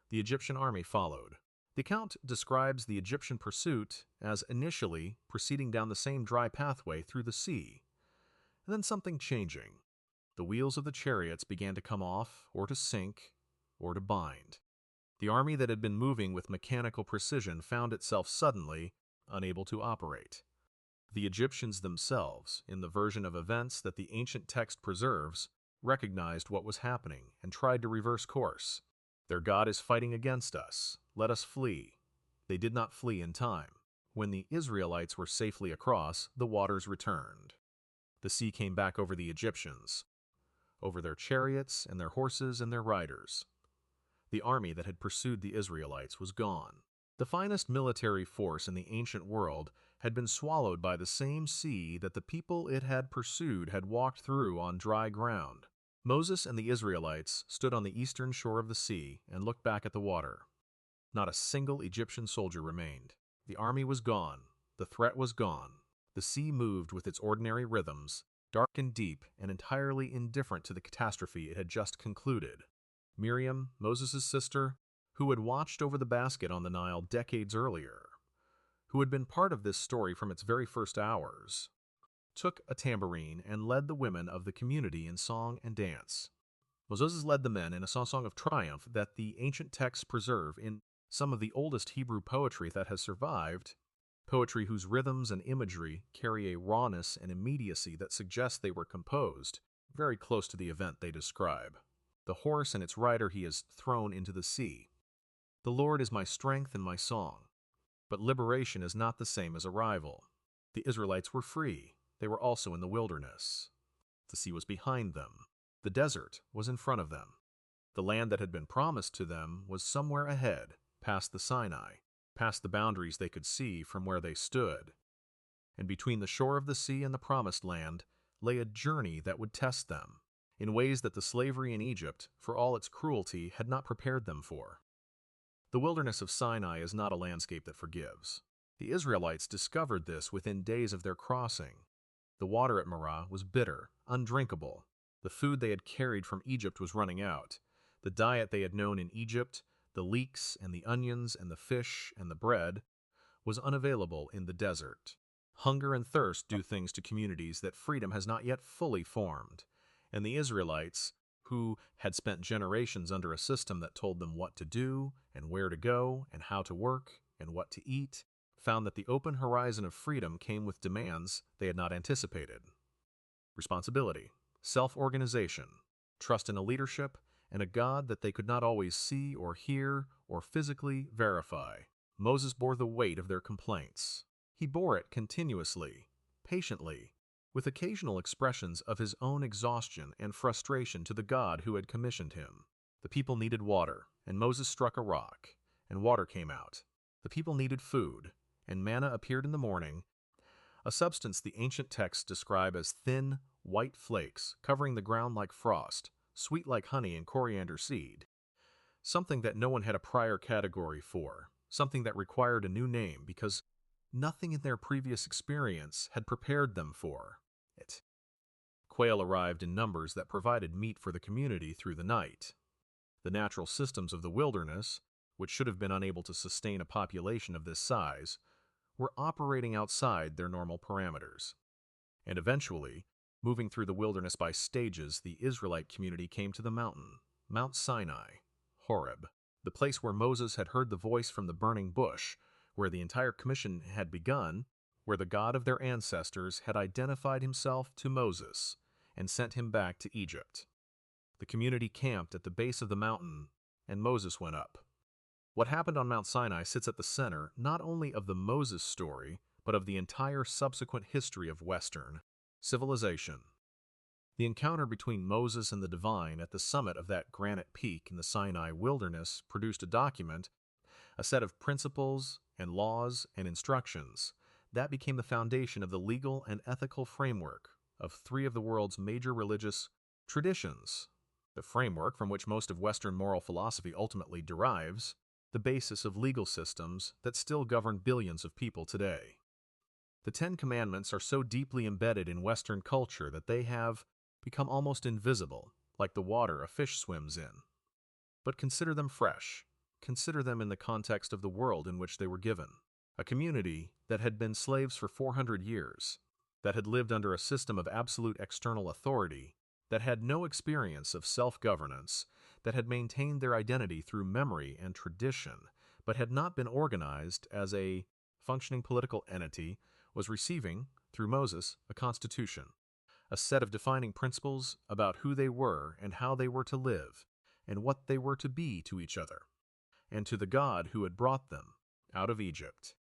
The Egyptian army followed. The account describes the Egyptian pursuit as initially proceeding down the same dry pathway through the sea, and then something changing. The wheels of the chariots began to come off, or to sink, or to bind. The army that had been moving with mechanical precision found itself suddenly unable to operate. The Egyptians themselves, in the version of events that the ancient text preserves, recognized what was happening and tried to reverse course. Their God is fighting against us. Let us flee. They did not flee in time. When the Israelites were safely across, the waters returned. The sea came back over the Egyptians, over their chariots and their horses and their riders. The army that had pursued the Israelites was gone. The finest military force in the ancient world had been swallowed by the same sea that the people it had pursued had walked through on dry ground. Moses and the Israelites stood on the eastern shore of the sea and looked back at the water. Not a single Egyptian soldier remained. The army was gone. The threat was gone. The sea moved with its ordinary rhythms, dark and deep and entirely indifferent to the catastrophe it had just concluded. Miriam, Moses' sister, who had watched over the basket on the Nile decades earlier, who had been part of this story from its very first hours, took a tambourine and led the women of the community in song and dance. Moses led the men in a song of triumph that the ancient texts preserve in some of the oldest Hebrew poetry that has survived, poetry whose rhythms and imagery carry a rawness and immediacy that suggests they were composed very close to the event they describe. The horse and its rider he has thrown into the sea. The Lord is my strength and my song. But liberation is not the same as arrival. The Israelites were free. They were also in the wilderness. The sea was behind them. The desert was in front of them. The land that had been promised to them was somewhere ahead, past the Sinai, past the boundaries they could see from where they stood. And between the shore of the sea and the promised land lay a journey that would test them, in ways that the slavery in Egypt, for all its cruelty, had not prepared them for. The wilderness of Sinai is not a landscape that forgives. The Israelites discovered this within days of their crossing. The water at Marah was bitter, undrinkable. The food they had carried from Egypt was running out. The diet they had known in Egypt, the leeks and the onions and the fish and the bread, was unavailable in the desert. Hunger and thirst do things to communities that freedom has not yet fully formed, and the Israelites, who had spent generations under a system that told them what to do and where to go and how to work and what to eat, found that the open horizon of freedom came with demands they had not anticipated. Responsibility, self-organization, trust in a leadership, and a God that they could not always see or hear or physically verify. Moses bore the weight of their complaints. He bore it continuously, patiently, with occasional expressions of his own exhaustion and frustration to the God who had commissioned him. The people needed water, and Moses struck a rock, and water came out. The people needed food, and manna appeared in the morning, a substance the ancient texts describe as thin, white flakes covering the ground like frost, sweet like honey and coriander seed. Something that no one had a prior category for, something that required a new name because nothing in their previous experience had prepared them for it. Quail arrived in numbers that provided meat for the community through the night. The natural systems of the wilderness, which should have been unable to sustain a population of this size, were operating outside their normal parameters. And eventually, moving through the wilderness by stages, the Israelite community came to the mountain, Mount Sinai, Horeb, the place where Moses had heard the voice from the burning bush, where the entire commission had begun, where the God of their ancestors had identified himself to Moses and sent him back to Egypt. The community camped at the base of the mountain, and Moses went up. What happened on Mount Sinai sits at the center not only of the Moses story, but of the entire subsequent history of Western civilization. The encounter between Moses and the divine at the summit of that granite peak in the Sinai wilderness produced a document, a set of principles and laws and instructions that became the foundation of the legal and ethical framework of three of the world's major religious traditions, the framework from which most of Western moral philosophy ultimately derives, the basis of legal systems that still govern billions of people today. The Ten Commandments are so deeply embedded in Western culture that they have become almost invisible, like the water a fish swims in. But consider them fresh. Consider them in the context of the world in which they were given. A community that had been slaves for 400 years, that had lived under a system of absolute external authority, that had no experience of self-governance, that had maintained their identity through memory and tradition, but had not been organized as a functioning political entity, was receiving, through Moses, a constitution, a set of defining principles about who they were and how they were to live, and what they were to be to each other, and to the God who had brought them out of Egypt.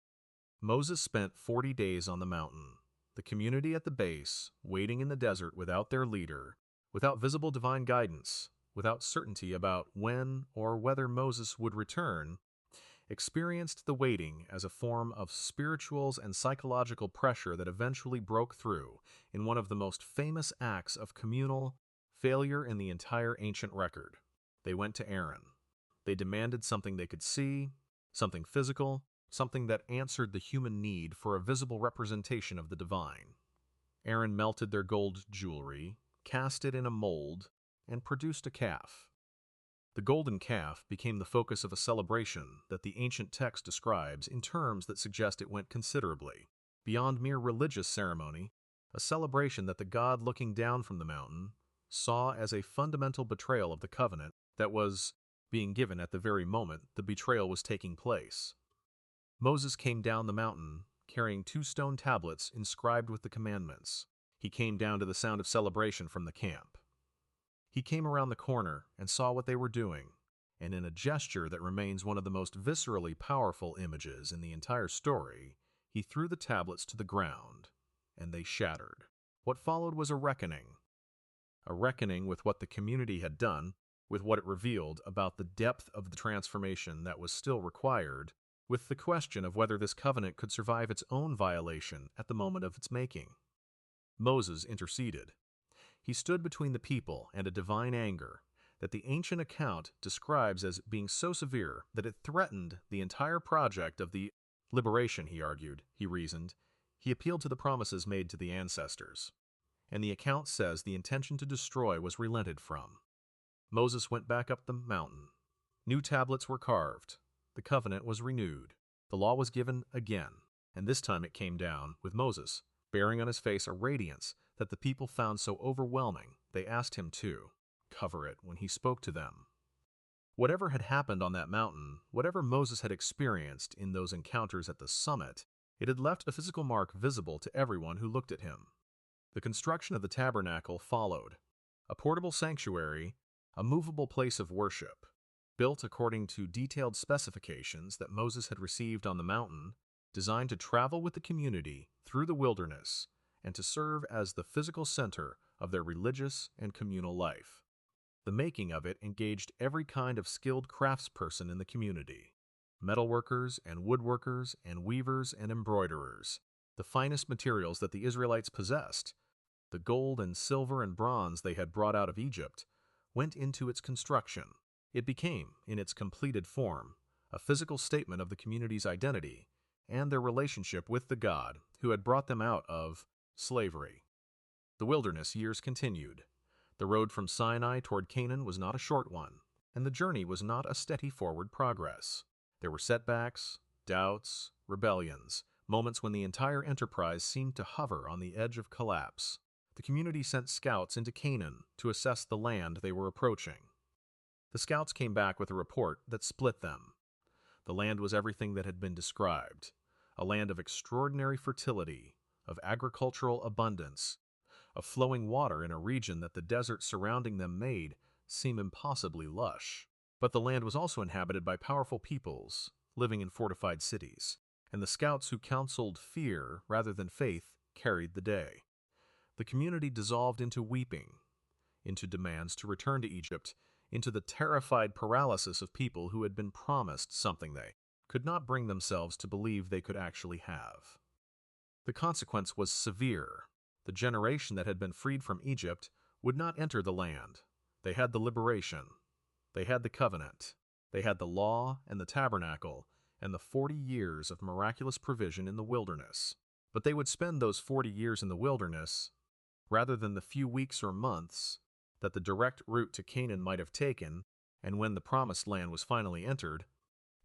Moses spent 40 days on the mountain, the community at the base, waiting in the desert without their leader, without visible divine guidance, without certainty about when or whether Moses would return, experienced the waiting as a form of spiritual and psychological pressure that eventually broke through in one of the most famous acts of communal failure in the entire ancient record. They went to Aaron. They demanded something they could see, something physical, something that answered the human need for a visible representation of the divine. Aaron melted their gold jewelry, cast it in a mold, and produced a calf. The golden calf became the focus of a celebration that the ancient text describes in terms that suggest it went considerably beyond mere religious ceremony, a celebration that the God looking down from the mountain saw as a fundamental betrayal of the covenant that was being given at the very moment the betrayal was taking place. Moses came down the mountain carrying 2 stone tablets inscribed with the commandments. He came down to the sound of celebration from the camp. He came around the corner and saw what they were doing, and in a gesture that remains one of the most viscerally powerful images in the entire story, he threw the tablets to the ground, and they shattered. What followed was a reckoning with what the community had done, with what it revealed about the depth of the transformation that was still required, with the question of whether this covenant could survive its own violation at the moment of its making. Moses interceded. He stood between the people and a divine anger that the ancient account describes as being so severe that it threatened the entire project of the liberation, he argued, he reasoned. He appealed to the promises made to the ancestors. And the account says the intention to destroy was relented from. Moses went back up the mountain. New tablets were carved. The covenant was renewed. The law was given again, and this time it came down with Moses, bearing on his face a radiance that the people found so overwhelming they asked him to cover it when he spoke to them. Whatever had happened on that mountain, whatever Moses had experienced in those encounters at the summit, it had left a physical mark visible to everyone who looked at him. The construction of the tabernacle followed, a portable sanctuary, a movable place of worship, built according to detailed specifications that Moses had received on the mountain, designed to travel with the community through the wilderness and to serve as the physical center of their religious and communal life. The making of it engaged every kind of skilled craftsperson in the community, metalworkers and woodworkers and weavers and embroiderers, the finest materials that the Israelites possessed. The gold and silver and bronze they had brought out of Egypt went into its construction. It became, in its completed form, a physical statement of the community's identity and their relationship with the God who had brought them out of slavery. The wilderness years continued. The road from Sinai toward Canaan was not a short one, and the journey was not a steady forward progress. There were setbacks, doubts, rebellions, moments when the entire enterprise seemed to hover on the edge of collapse. The community sent scouts into Canaan to assess the land they were approaching. The scouts came back with a report that split them. The land was everything that had been described, a land of extraordinary fertility, of agricultural abundance, of flowing water in a region that the desert surrounding them made seem impossibly lush. But the land was also inhabited by powerful peoples, living in fortified cities, and the scouts who counseled fear rather than faith carried the day. The community dissolved into weeping, into demands to return to Egypt, into the terrified paralysis of people who had been promised something they could not bring themselves to believe they could actually have. The consequence was severe. The generation that had been freed from Egypt would not enter the land. They had the liberation. They had the covenant. They had the law and the tabernacle and the 40 years of miraculous provision in the wilderness. But they would spend those 40 years in the wilderness rather than the few weeks or months that the direct route to Canaan might have taken, and when the promised land was finally entered,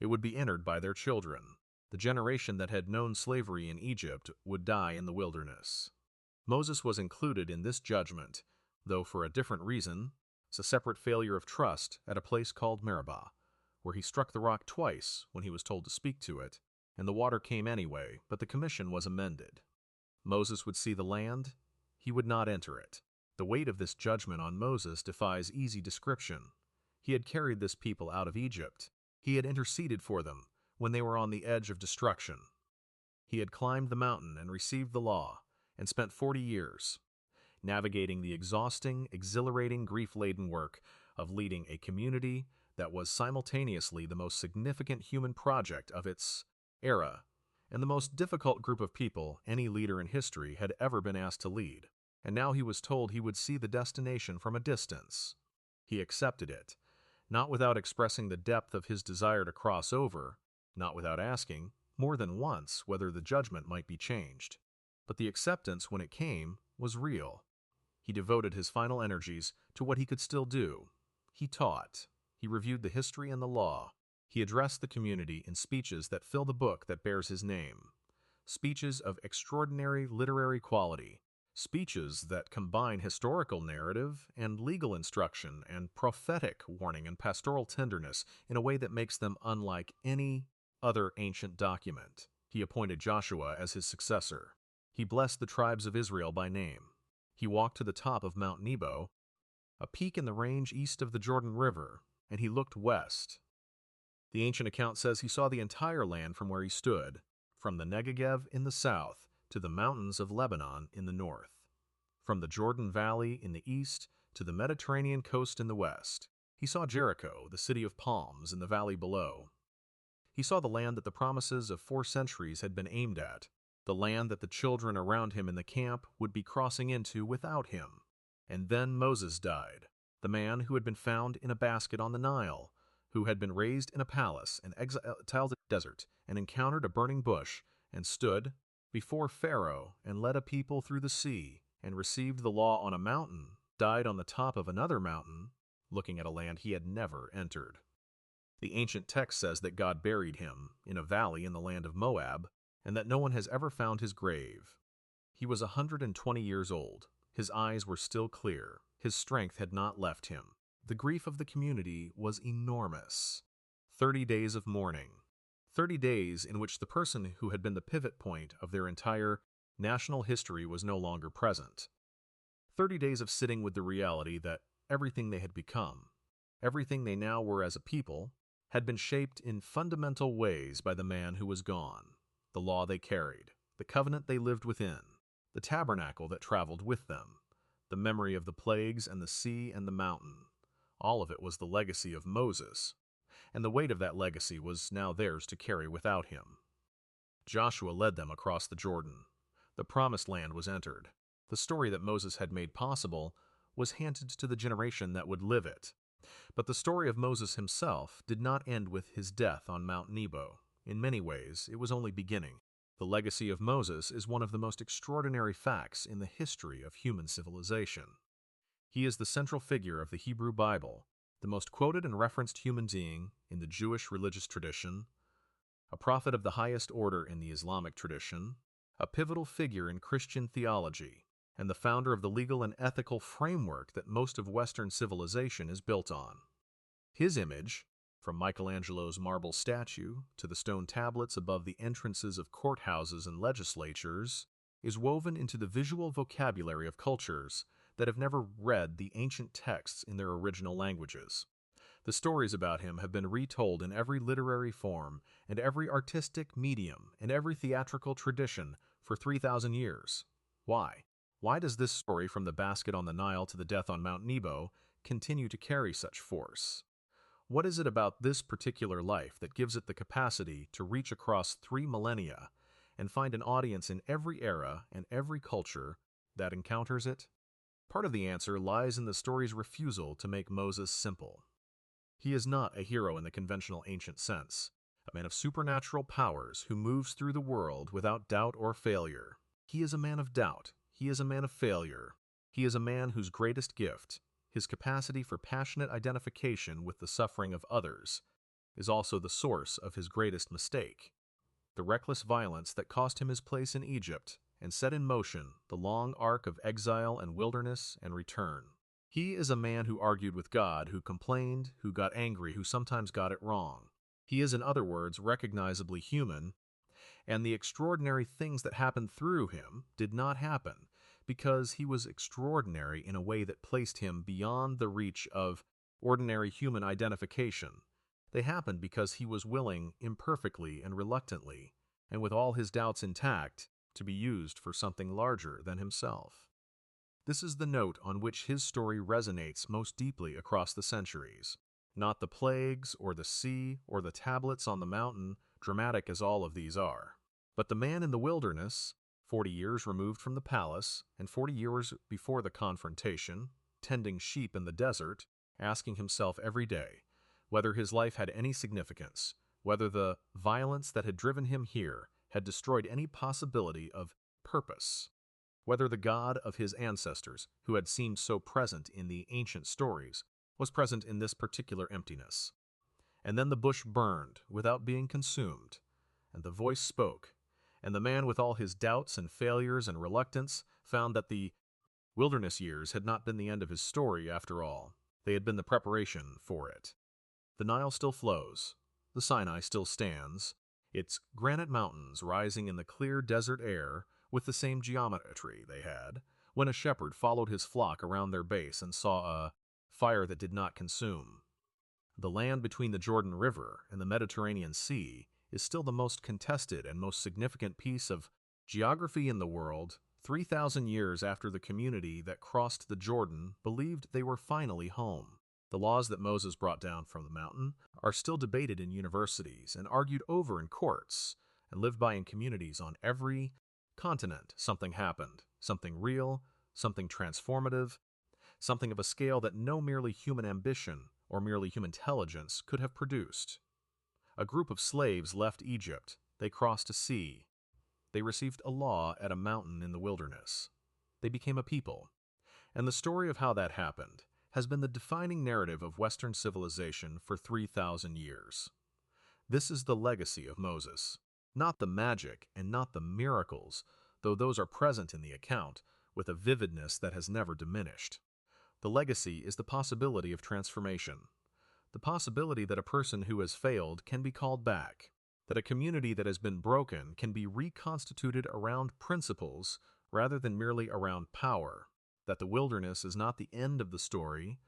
it would be entered by their children. The generation that had known slavery in Egypt would die in the wilderness. Moses was included in this judgment, though for a different reason, a separate failure of trust at a place called Meribah, where he struck the rock twice when he was told to speak to it, and the water came anyway, but the commission was amended. Moses would see the land, he would not enter it. The weight of this judgment on Moses defies easy description. He had carried this people out of Egypt. He had interceded for them when they were on the edge of destruction. He had climbed the mountain and received the law, and spent 40 years navigating the exhausting, exhilarating, grief-laden work of leading a community that was simultaneously the most significant human project of its era and the most difficult group of people any leader in history had ever been asked to lead. And now he was told he would see the destination from a distance. He accepted it, not without expressing the depth of his desire to cross over, not without asking, more than once, whether the judgment might be changed. But the acceptance, when it came, was real. He devoted his final energies to what he could still do. He taught. He reviewed the history and the law. He addressed the community in speeches that fill the book that bears his name. Speeches of extraordinary literary quality. Speeches that combine historical narrative and legal instruction and prophetic warning and pastoral tenderness in a way that makes them unlike any other ancient document. He appointed Joshua as his successor. He blessed the tribes of Israel by name. He walked to the top of Mount Nebo, a peak in the range east of the Jordan River, and he looked west. The ancient account says he saw the entire land from where he stood, from the Negev in the south to the mountains of Lebanon in the north, from the Jordan Valley in the east to the Mediterranean coast in the west. He saw Jericho, the city of palms, in the valley below. He saw the land that the promises of 4 centuries had been aimed at, the land that the children around him in the camp would be crossing into without him. And then Moses died, the man who had been found in a basket on the Nile, who had been raised in a palace and exiled in the desert, and encountered a burning bush, and stood before Pharaoh, and led a people through the sea, and received the law on a mountain, died on the top of another mountain, looking at a land he had never entered. The ancient text says that God buried him in a valley in the land of Moab, and that no one has ever found his grave. He was 120 years old. His eyes were still clear. His strength had not left him. The grief of the community was enormous. 30 days of mourning. 30 days in which the person who had been the pivot point of their entire national history was no longer present. 30 days of sitting with the reality that everything they had become, everything they now were as a people, had been shaped in fundamental ways by the man who was gone, the law they carried, the covenant they lived within, the tabernacle that traveled with them, the memory of the plagues and the sea and the mountain. All of it was the legacy of Moses, and the weight of that legacy was now theirs to carry without him. Joshua led them across the Jordan. The promised land was entered. The story that Moses had made possible was handed to the generation that would live it. But the story of Moses himself did not end with his death on Mount Nebo. In many ways, it was only beginning. The legacy of Moses is one of the most extraordinary facts in the history of human civilization. He is the central figure of the Hebrew Bible, the most quoted and referenced human being in the Jewish religious tradition, a prophet of the highest order in the Islamic tradition, a pivotal figure in Christian theology, and the founder of the legal and ethical framework that most of Western civilization is built on. His image, from Michelangelo's marble statue to the stone tablets above the entrances of courthouses and legislatures, is woven into the visual vocabulary of cultures that have never read the ancient texts in their original languages. The stories about him have been retold in every literary form and every artistic medium and every theatrical tradition for 3,000 years. Why? Why does this story from the basket on the Nile to the death on Mount Nebo continue to carry such force? What is it about this particular life that gives it the capacity to reach across 3 millennia and find an audience in every era and every culture that encounters it? Part of the answer lies in the story's refusal to make Moses simple. He is not a hero in the conventional ancient sense, a man of supernatural powers who moves through the world without doubt or failure. He is a man of doubt. He is a man of failure. He is a man whose greatest gift, his capacity for passionate identification with the suffering of others, is also the source of his greatest mistake, the reckless violence that cost him his place in Egypt and set in motion the long arc of exile and wilderness and return. He is a man who argued with God, who complained, who got angry, who sometimes got it wrong. He is, in other words, recognizably human, and the extraordinary things that happened through him did not happen because he was extraordinary in a way that placed him beyond the reach of ordinary human identification. They happened because he was willing, imperfectly and reluctantly, and with all his doubts intact, to be used for something larger than himself. This is the note on which his story resonates most deeply across the centuries. Not the plagues, or the sea, or the tablets on the mountain, dramatic as all of these are, but the man in the wilderness, 40 years removed from the palace, and 40 years before the confrontation, tending sheep in the desert, asking himself every day whether his life had any significance, whether the violence that had driven him here had destroyed any possibility of purpose, whether the God of his ancestors, who had seemed so present in the ancient stories, was present in this particular emptiness. And then the bush burned without being consumed, and the voice spoke, and the man with all his doubts and failures and reluctance found that the wilderness years had not been the end of his story after all. They had been the preparation for it. The Nile still flows. The Sinai still stands, its granite mountains rising in the clear desert air with the same geometry they had when a shepherd followed his flock around their base and saw a fire that did not consume. The land between the Jordan River and the Mediterranean Sea is still the most contested and most significant piece of geography in the world, 3,000 years after the community that crossed the Jordan believed they were finally home. The laws that Moses brought down from the mountain are still debated in universities and argued over in courts and lived by in communities on every continent. Something happened, something real, something transformative, something of a scale that no merely human ambition or merely human intelligence could have produced. A group of slaves left Egypt. They crossed a sea. They received a law at a mountain in the wilderness. They became a people. And the story of how that happened has been the defining narrative of Western civilization for 3,000 years. This is the legacy of Moses. Not the magic and not the miracles, though those are present in the account with a vividness that has never diminished. The legacy is the possibility of transformation. The possibility that a person who has failed can be called back, that a community that has been broken can be reconstituted around principles rather than merely around power, that the wilderness is not the end of the story,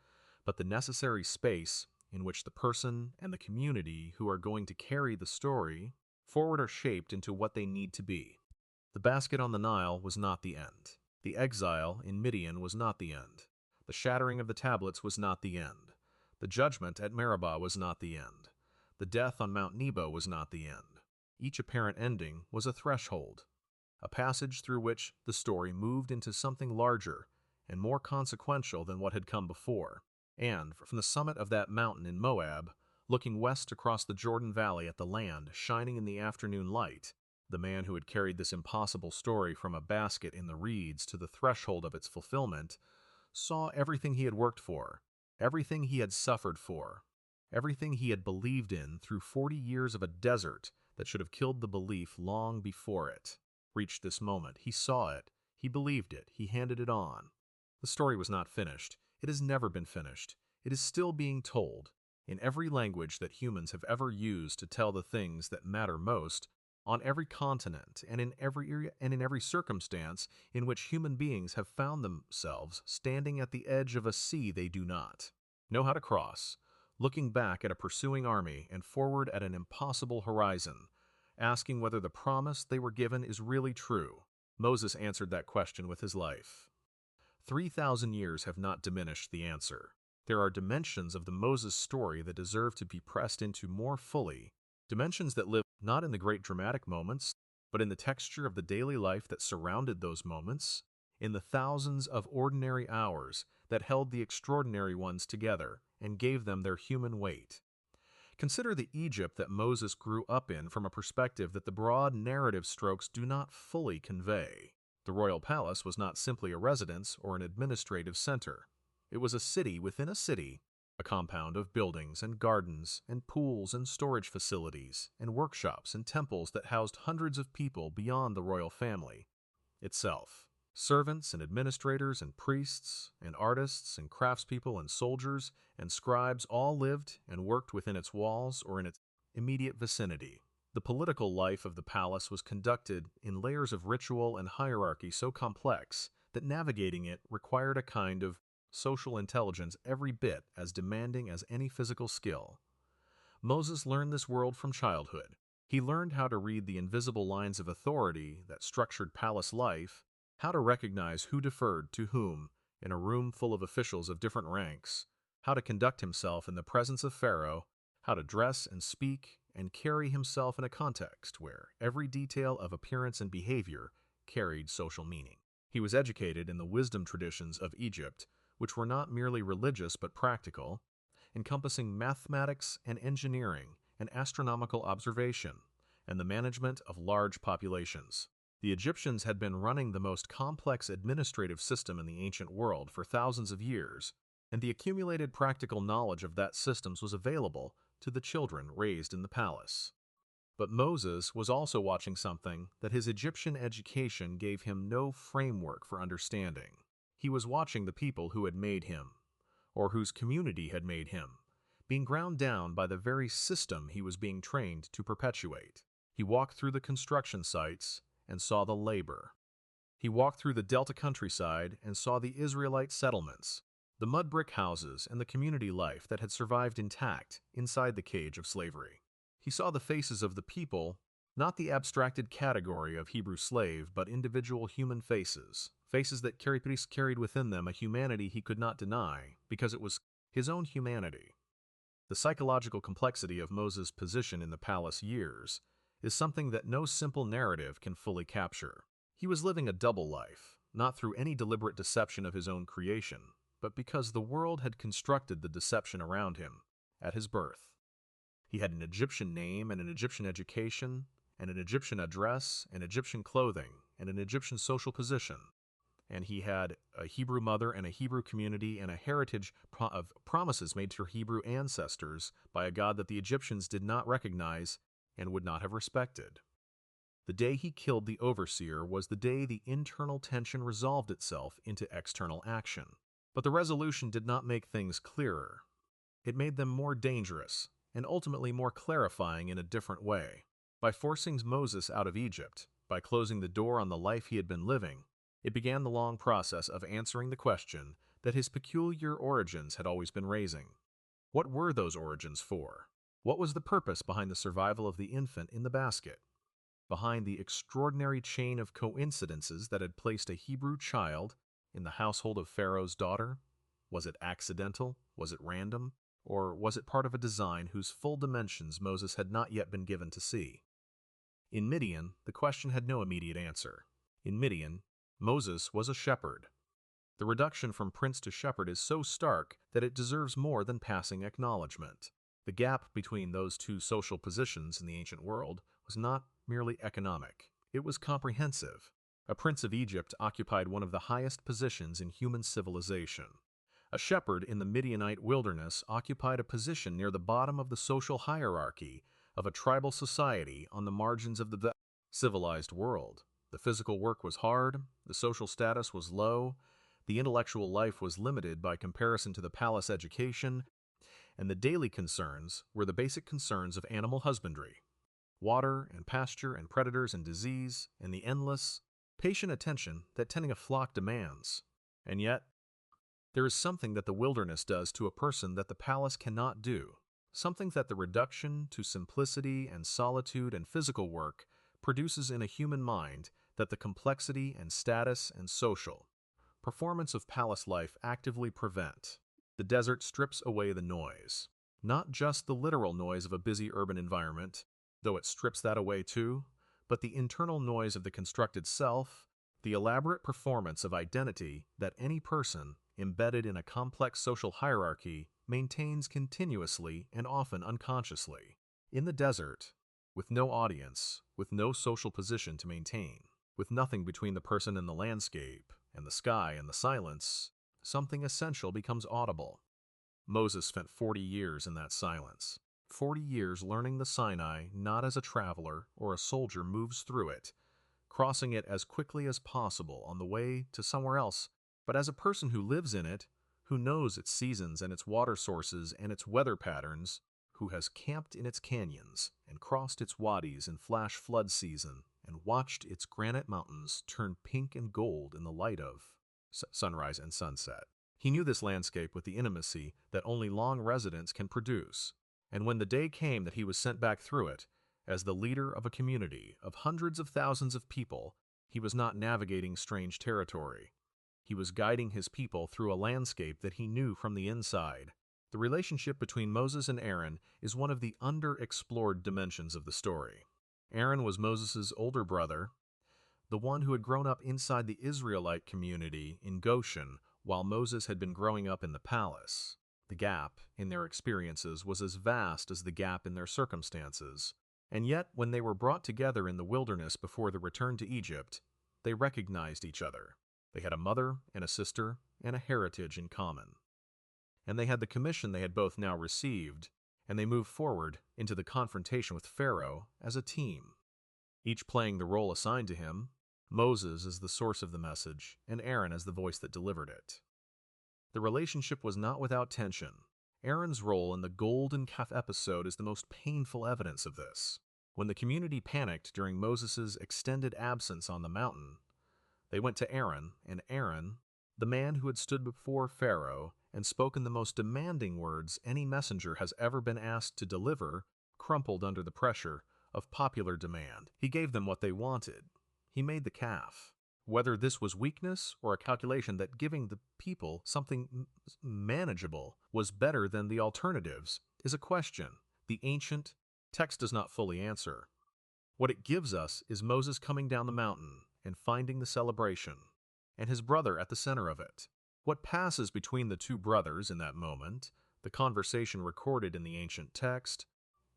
but the necessary space in which the person and the community who are going to carry the story forward are shaped into what they need to be. The basket on the Nile was not the end. The exile in Midian was not the end. The shattering of the tablets was not the end. The judgment at Meribah was not the end. The death on Mount Nebo was not the end. Each apparent ending was a threshold, a passage through which the story moved into something larger and more consequential than what had come before. And from the summit of that mountain in Moab, looking west across the Jordan Valley at the land shining in the afternoon light, the man who had carried this impossible story from a basket in the reeds to the threshold of its fulfillment saw everything he had worked for, everything he had suffered for, everything he had believed in through 40 years of a desert that should have killed the belief long before it reached this moment. He saw it, he believed it, he handed it on. The story was not finished. It has never been finished. It is still being told, in every language that humans have ever used to tell the things that matter most, on every continent and in every circumstance in which human beings have found themselves standing at the edge of a sea they do not know how to cross, looking back at a pursuing army and forward at an impossible horizon, asking whether the promise they were given is really true. Moses answered that question with his life. 3,000 years have not diminished the answer. There are dimensions of the Moses story that deserve to be pressed into more fully, dimensions that live not in the great dramatic moments, but in the texture of the daily life that surrounded those moments, in the thousands of ordinary hours that held the extraordinary ones together and gave them their human weight. Consider the Egypt that Moses grew up in from a perspective that the broad narrative strokes do not fully convey. The royal palace was not simply a residence or an administrative center. It was a city within a city, a compound of buildings and gardens and pools and storage facilities and workshops and temples that housed hundreds of people beyond the royal family itself. Servants and administrators and priests and artists and craftspeople and soldiers and scribes all lived and worked within its walls or in its immediate vicinity. The political life of the palace was conducted in layers of ritual and hierarchy so complex that navigating it required a kind of social intelligence every bit as demanding as any physical skill. Moses learned this world from childhood. He learned how to read the invisible lines of authority that structured palace life how to recognize who deferred to whom in a room full of officials of different ranks, how to conduct himself in the presence of Pharaoh, how to dress and speak and carry himself in a context where every detail of appearance and behavior carried social meaning. He was educated in the wisdom traditions of Egypt, which were not merely religious but practical, encompassing mathematics and engineering and astronomical observation and the management of large populations. The Egyptians had been running the most complex administrative system in the ancient world for thousands of years, and the accumulated practical knowledge of that systems was available to the children raised in the palace. But Moses was also watching something that his Egyptian education gave him no framework for understanding. He was watching the people who had made him, or whose community had made him, being ground down by the very system he was being trained to perpetuate. He walked through the construction sites and saw the labor. He walked through the Delta countryside and saw the Israelite settlements, the mud brick houses and the community life that had survived intact inside the cage of slavery. He saw the faces of the people, not the abstracted category of Hebrew slave, but individual human faces, faces that carried within them a humanity he could not deny because it was his own humanity. The psychological complexity of Moses' position in the palace years is something that no simple narrative can fully capture. He was living a double life, not through any deliberate deception of his own creation, but because the world had constructed the deception around him at his birth. He had an Egyptian name and an Egyptian education, and an Egyptian address, and Egyptian clothing, and an Egyptian social position. And he had a Hebrew mother and a Hebrew community and a heritage of promises made to Hebrew ancestors by a God that the Egyptians did not recognize and would not have respected. The day he killed the overseer was the day the internal tension resolved itself into external action. But the resolution did not make things clearer. It made them more dangerous, and ultimately more clarifying in a different way. By forcing Moses out of Egypt, by closing the door on the life he had been living, it began the long process of answering the question that his peculiar origins had always been raising. What were those origins for? What was the purpose behind the survival of the infant in the basket? Behind the extraordinary chain of coincidences that had placed a Hebrew child in the household of Pharaoh's daughter? Was it accidental? Was it random? Or was it part of a design whose full dimensions Moses had not yet been given to see? In Midian, the question had no immediate answer. In Midian, Moses was a shepherd. The reduction from prince to shepherd is so stark that it deserves more than passing acknowledgement. The gap between those two social positions in the ancient world was not merely economic. It was comprehensive. A prince of Egypt occupied one of the highest positions in human civilization. A shepherd in the Midianite wilderness occupied a position near the bottom of the social hierarchy of a tribal society on the margins of the civilized world. The physical work was hard, the social status was low, the intellectual life was limited by comparison to the palace education, and the daily concerns were the basic concerns of animal husbandry, water and pasture and predators and disease, and the endless, patient attention that tending a flock demands. And yet, there is something that the wilderness does to a person that the palace cannot do, something that the reduction to simplicity and solitude and physical work produces in a human mind that the complexity and status and social performance of palace life actively prevent. The desert strips away the noise, not just the literal noise of a busy urban environment, though it strips that away too, but the internal noise of the constructed self, the elaborate performance of identity that any person, embedded in a complex social hierarchy, maintains continuously and often unconsciously. In the desert, with no audience, with no social position to maintain, with nothing between the person and the landscape, and the sky and the silence, something essential becomes audible. Moses spent 40 years in that silence. 40 years learning the Sinai not as a traveler or a soldier moves through it, crossing it as quickly as possible on the way to somewhere else, but as a person who lives in it, who knows its seasons and its water sources and its weather patterns, who has camped in its canyons and crossed its wadis in flash flood season and watched its granite mountains turn pink and gold in the light of sunrise and sunset. He knew this landscape with the intimacy that only long residence can produce, and when the day came that he was sent back through it, as the leader of a community of hundreds of thousands of people, He was not navigating strange territory. He was guiding his people through a landscape that he knew from the inside. The relationship between Moses and Aaron is one of the underexplored dimensions of the story. Aaron was Moses' older brother, the one who had grown up inside the Israelite community in Goshen while Moses had been growing up in the palace. The gap in their experiences was as vast as the gap in their circumstances, and yet when they were brought together in the wilderness before the return to Egypt, they recognized each other. They had a mother and a sister and a heritage in common. And they had the commission they had both now received, and they moved forward into the confrontation with Pharaoh as a team, each playing the role assigned to him, Moses as the source of the message, and Aaron as the voice that delivered it. The relationship was not without tension. Aaron's role in the golden calf episode is the most painful evidence of this. When the community panicked during Moses' extended absence on the mountain, they went to Aaron, and Aaron, the man who had stood before Pharaoh and spoken the most demanding words any messenger has ever been asked to deliver, crumpled under the pressure of popular demand. He gave them what they wanted. He made the calf. Whether this was weakness or a calculation that giving the people something manageable was better than the alternatives is a question the ancient text does not fully answer. What it gives us is Moses coming down the mountain and finding the celebration, and his brother at the center of it. What passes between the two brothers in that moment, the conversation recorded in the ancient text,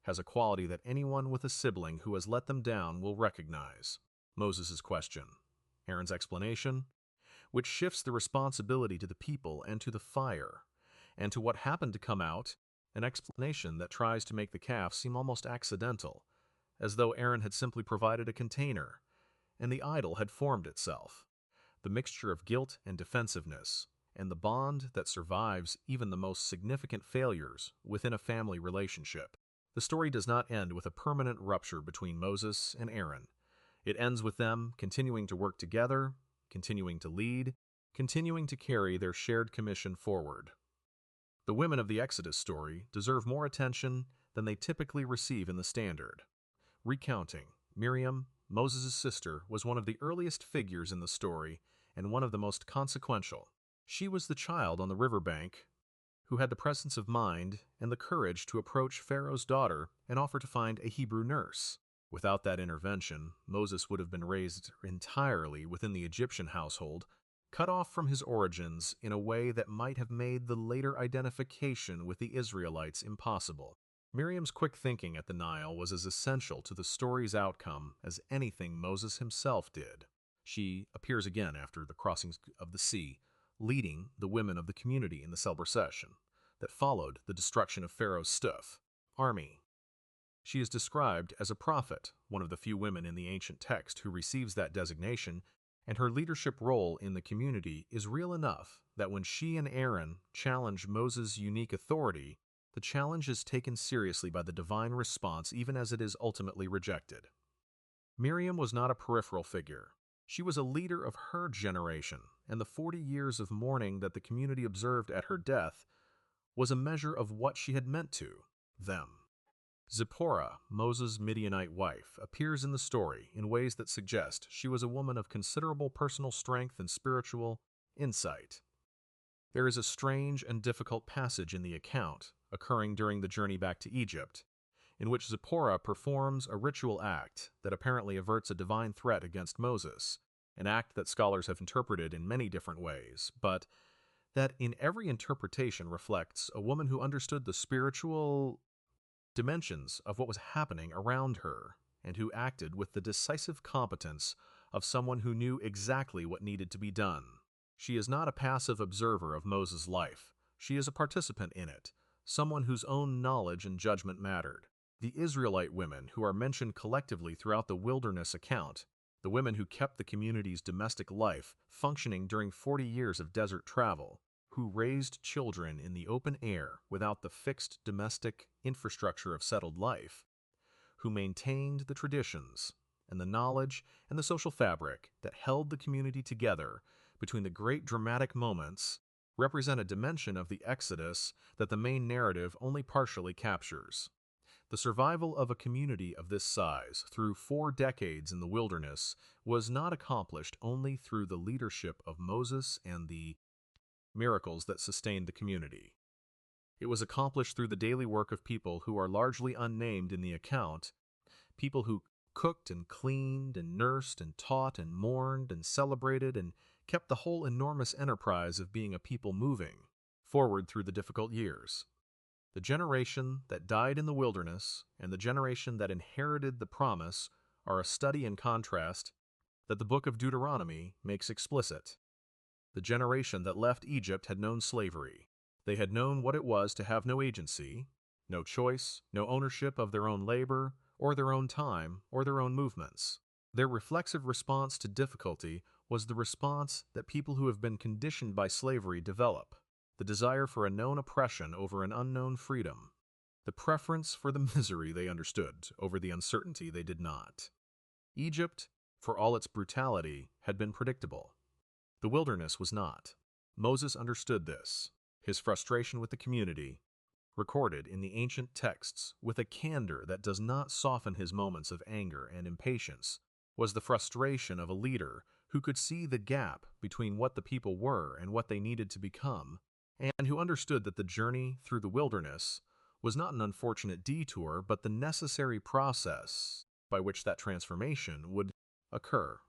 has a quality that anyone with a sibling who has let them down will recognize. Moses' question, Aaron's explanation, which shifts the responsibility to the people and to the fire, and to what happened to come out, an explanation that tries to make the calf seem almost accidental, as though Aaron had simply provided a container, and the idol had formed itself. The mixture of guilt and defensiveness, and the bond that survives even the most significant failures within a family relationship. The story does not end with a permanent rupture between Moses and Aaron. It ends with them continuing to work together, continuing to lead, continuing to carry their shared commission forward. The women of the Exodus story deserve more attention than they typically receive in the Standard. Recounting, Miriam, Moses' sister, was one of the earliest figures in the story and one of the most consequential. She was the child on the riverbank who had the presence of mind and the courage to approach Pharaoh's daughter and offer to find a Hebrew nurse. Without that intervention, Moses would have been raised entirely within the Egyptian household, cut off from his origins in a way that might have made the later identification with the Israelites impossible. Miriam's quick thinking at the Nile was as essential to the story's outcome as anything Moses himself did. She appears again after the crossing of the sea, leading the women of the community in the celebration that followed the destruction of Pharaoh's army. She is described as a prophet, one of the few women in the ancient text who receives that designation, and her leadership role in the community is real enough that when she and Aaron challenge Moses' unique authority, the challenge is taken seriously by the divine response even as it is ultimately rejected. Miriam was not a peripheral figure. She was a leader of her generation, and the 40 years of mourning that the community observed at her death was a measure of what she had meant to them. Zipporah, Moses' Midianite wife, appears in the story in ways that suggest she was a woman of considerable personal strength and spiritual insight. There is a strange and difficult passage in the account, occurring during the journey back to Egypt, in which Zipporah performs a ritual act that apparently averts a divine threat against Moses, an act that scholars have interpreted in many different ways, but that in every interpretation reflects a woman who understood the spiritual dimensions of what was happening around her, and who acted with the decisive competence of someone who knew exactly what needed to be done. She is not a passive observer of Moses' life. She is a participant in it, someone whose own knowledge and judgment mattered. The Israelite women who are mentioned collectively throughout the wilderness account, the women who kept the community's domestic life functioning during 40 years of desert travel, who raised children in the open air without the fixed domestic infrastructure of settled life, who maintained the traditions and the knowledge and the social fabric that held the community together between the great dramatic moments, represent a dimension of the Exodus that the main narrative only partially captures. The survival of a community of this size through 4 decades in the wilderness was not accomplished only through the leadership of Moses and the miracles that sustained the community. It was accomplished through the daily work of people who are largely unnamed in the account, people who cooked and cleaned and nursed and taught and mourned and celebrated and kept the whole enormous enterprise of being a people moving forward through the difficult years. The generation that died in the wilderness and the generation that inherited the promise are a study in contrast that the book of Deuteronomy makes explicit. The generation that left Egypt had known slavery. They had known what it was to have no agency, no choice, no ownership of their own labor, or their own time, or their own movements. Their reflexive response to difficulty was the response that people who have been conditioned by slavery develop: the desire for a known oppression over an unknown freedom, the preference for the misery they understood over the uncertainty they did not. Egypt, for all its brutality, had been predictable. The wilderness was not. Moses understood this. His frustration with the community, recorded in the ancient texts with a candor that does not soften his moments of anger and impatience, was the frustration of a leader who could see the gap between what the people were and what they needed to become, and who understood that the journey through the wilderness was not an unfortunate detour, but the necessary process by which that transformation would occur.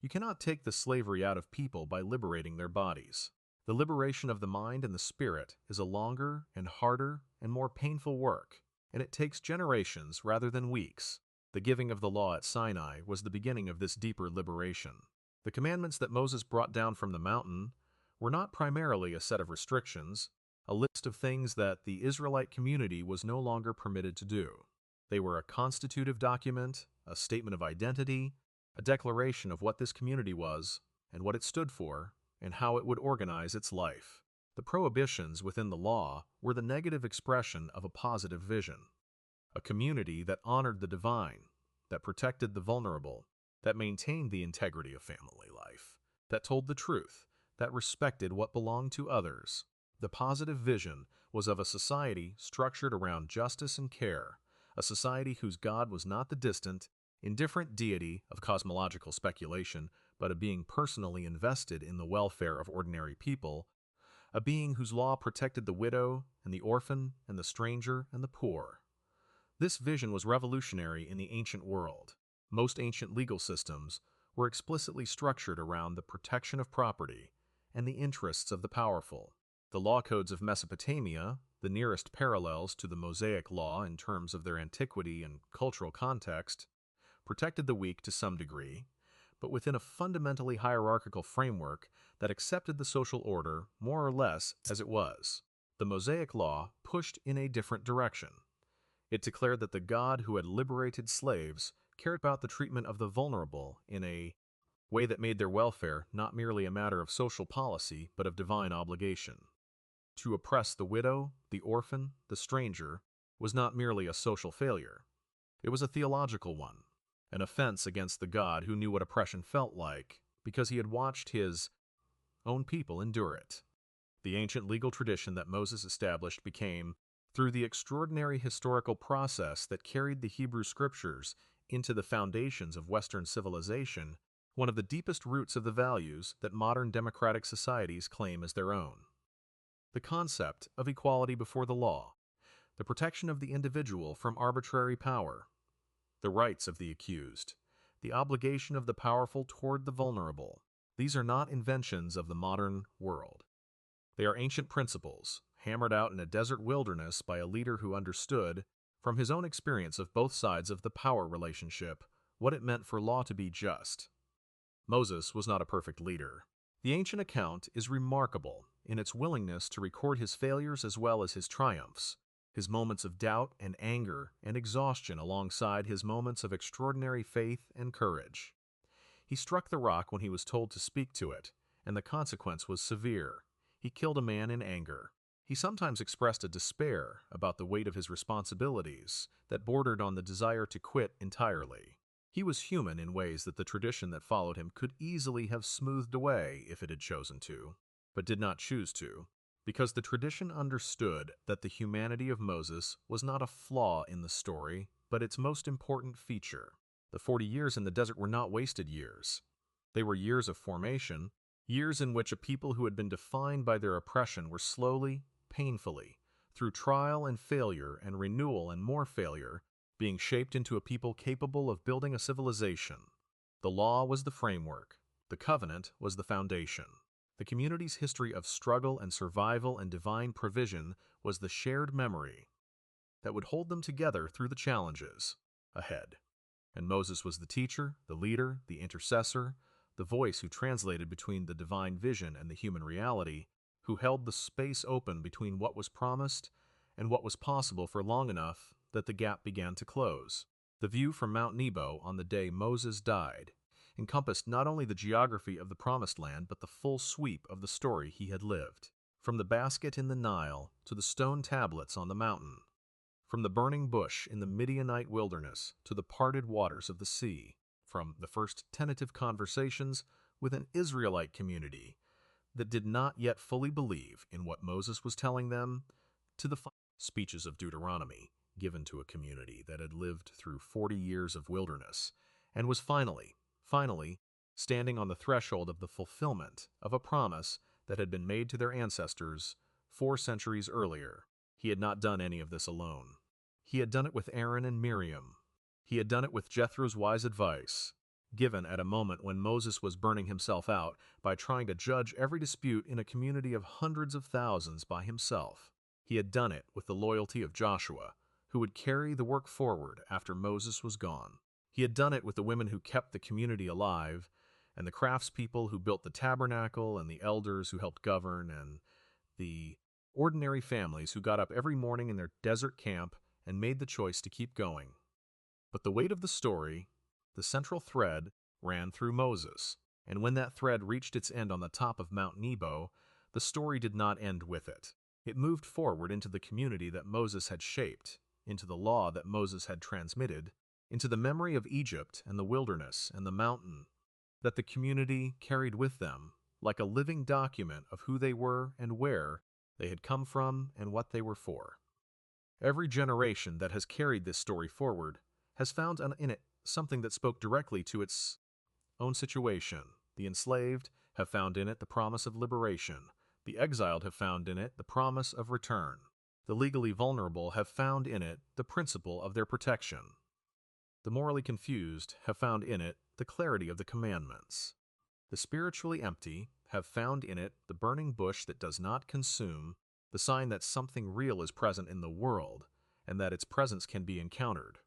You cannot take the slavery out of people by liberating their bodies. The liberation of the mind and the spirit is a longer and harder and more painful work, and it takes generations rather than weeks. The giving of the law at Sinai was the beginning of this deeper liberation. The commandments that Moses brought down from the mountain were not primarily a set of restrictions, a list of things that the Israelite community was no longer permitted to do. They were a constitutive document, a statement of identity, a declaration of what this community was and what it stood for, and how it would organize its life. The prohibitions within the law were the negative expression of a positive vision. A community that honored the divine, that protected the vulnerable, that maintained the integrity of family life, that told the truth, that respected what belonged to others. The positive vision was of a society structured around justice and care, a society whose God was not the distant, indifferent deity of cosmological speculation, but a being personally invested in the welfare of ordinary people, a being whose law protected the widow and the orphan and the stranger and the poor. This vision was revolutionary in the ancient world. Most ancient legal systems were explicitly structured around the protection of property and the interests of the powerful. The law codes of Mesopotamia, the nearest parallels to the Mosaic law in terms of their antiquity and cultural context, protected the weak to some degree, but within a fundamentally hierarchical framework that accepted the social order more or less as it was. The Mosaic law pushed in a different direction. It declared that the God who had liberated slaves cared about the treatment of the vulnerable in a way that made their welfare not merely a matter of social policy, but of divine obligation. To oppress the widow, the orphan, the stranger was not merely a social failure. It was a theological one, an offense against the God who knew what oppression felt like because he had watched his own people endure it. The ancient legal tradition that Moses established became, through the extraordinary historical process that carried the Hebrew scriptures into the foundations of Western civilization, one of the deepest roots of the values that modern democratic societies claim as their own. The concept of equality before the law, the protection of the individual from arbitrary power, the rights of the accused, the obligation of the powerful toward the vulnerable. These are not inventions of the modern world. They are ancient principles, hammered out in a desert wilderness by a leader who understood, from his own experience of both sides of the power relationship, what it meant for law to be just. Moses was not a perfect leader. The ancient account is remarkable in its willingness to record his failures as well as his triumphs, his moments of doubt and anger and exhaustion alongside his moments of extraordinary faith and courage. He struck the rock when he was told to speak to it, and the consequence was severe. He killed a man in anger. He sometimes expressed a despair about the weight of his responsibilities that bordered on the desire to quit entirely. He was human in ways that the tradition that followed him could easily have smoothed away if it had chosen to, but did not choose to. Because the tradition understood that the humanity of Moses was not a flaw in the story, but its most important feature. The 40 years in the desert were not wasted years. They were years of formation, years in which a people who had been defined by their oppression were slowly, painfully, through trial and failure and renewal and more failure, being shaped into a people capable of building a civilization. The law was the framework. The covenant was the foundation. The community's history of struggle and survival and divine provision was the shared memory that would hold them together through the challenges ahead. And Moses was the teacher, the leader, the intercessor, the voice who translated between the divine vision and the human reality, who held the space open between what was promised and what was possible for long enough that the gap began to close. The view from Mount Nebo on the day Moses died encompassed not only the geography of the Promised Land, but the full sweep of the story he had lived. From the basket in the Nile to the stone tablets on the mountain, from the burning bush in the Midianite wilderness to the parted waters of the sea, from the first tentative conversations with an Israelite community that did not yet fully believe in what Moses was telling them, to the speeches of Deuteronomy given to a community that had lived through 40 years of wilderness and was finally, standing on the threshold of the fulfillment of a promise that had been made to their ancestors 4 centuries earlier. He had not done any of this alone. He had done it with Aaron and Miriam. He had done it with Jethro's wise advice, given at a moment when Moses was burning himself out by trying to judge every dispute in a community of hundreds of thousands by himself. He had done it with the loyalty of Joshua, who would carry the work forward after Moses was gone. He had done it with the women who kept the community alive, and the craftspeople who built the tabernacle, and the elders who helped govern, and the ordinary families who got up every morning in their desert camp and made the choice to keep going. But the weight of the story, the central thread, ran through Moses, and when that thread reached its end on the top of Mount Nebo, the story did not end with it. It moved forward into the community that Moses had shaped, into the law that Moses had transmitted, into the memory of Egypt and the wilderness and the mountain that the community carried with them, like a living document of who they were and where they had come from and what they were for. Every generation that has carried this story forward has found in it something that spoke directly to its own situation. The enslaved have found in it the promise of liberation. The exiled have found in it the promise of return. The legally vulnerable have found in it the principle of their protection. The morally confused have found in it the clarity of the commandments. The spiritually empty have found in it the burning bush that does not consume, the sign that something real is present in the world, and that its presence can be encountered,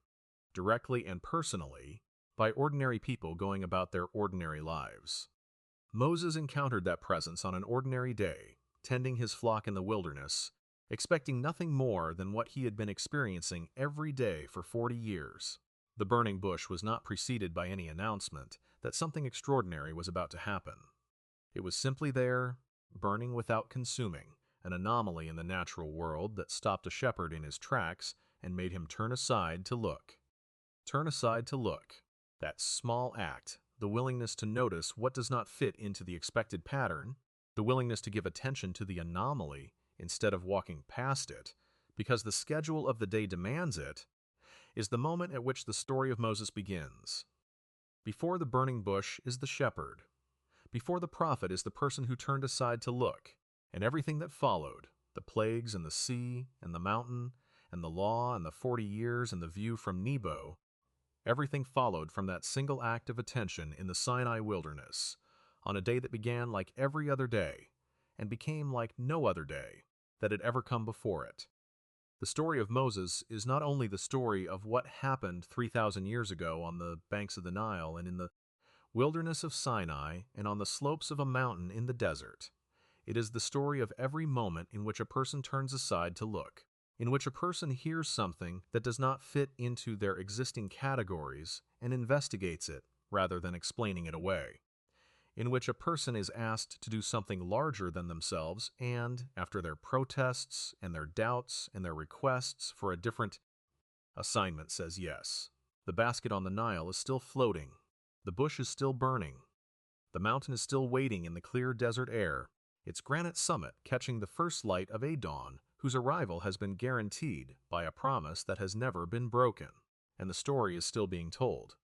directly and personally, by ordinary people going about their ordinary lives. Moses encountered that presence on an ordinary day, tending his flock in the wilderness, expecting nothing more than what he had been experiencing every day for 40 years. The burning bush was not preceded by any announcement that something extraordinary was about to happen. It was simply there, burning without consuming, an anomaly in the natural world that stopped a shepherd in his tracks and made him turn aside to look. Turn aside to look. That small act, the willingness to notice what does not fit into the expected pattern, the willingness to give attention to the anomaly instead of walking past it, because the schedule of the day demands it, is the moment at which the story of Moses begins. Before the burning bush is the shepherd. Before the prophet is the person who turned aside to look, and everything that followed, the plagues and the sea and the mountain and the law and the 40 years and the view from Nebo, everything followed from that single act of attention in the Sinai wilderness, on a day that began like every other day and became like no other day that had ever come before it. The story of Moses is not only the story of what happened 3,000 years ago on the banks of the Nile and in the wilderness of Sinai and on the slopes of a mountain in the desert. It is the story of every moment in which a person turns aside to look, in which a person hears something that does not fit into their existing categories and investigates it rather than explaining it away, in which a person is asked to do something larger than themselves and, after their protests and their doubts and their requests for a different assignment, says yes. The basket on the Nile is still floating. The bush is still burning. The mountain is still waiting in the clear desert air, its granite summit catching the first light of a dawn whose arrival has been guaranteed by a promise that has never been broken. And the story is still being told.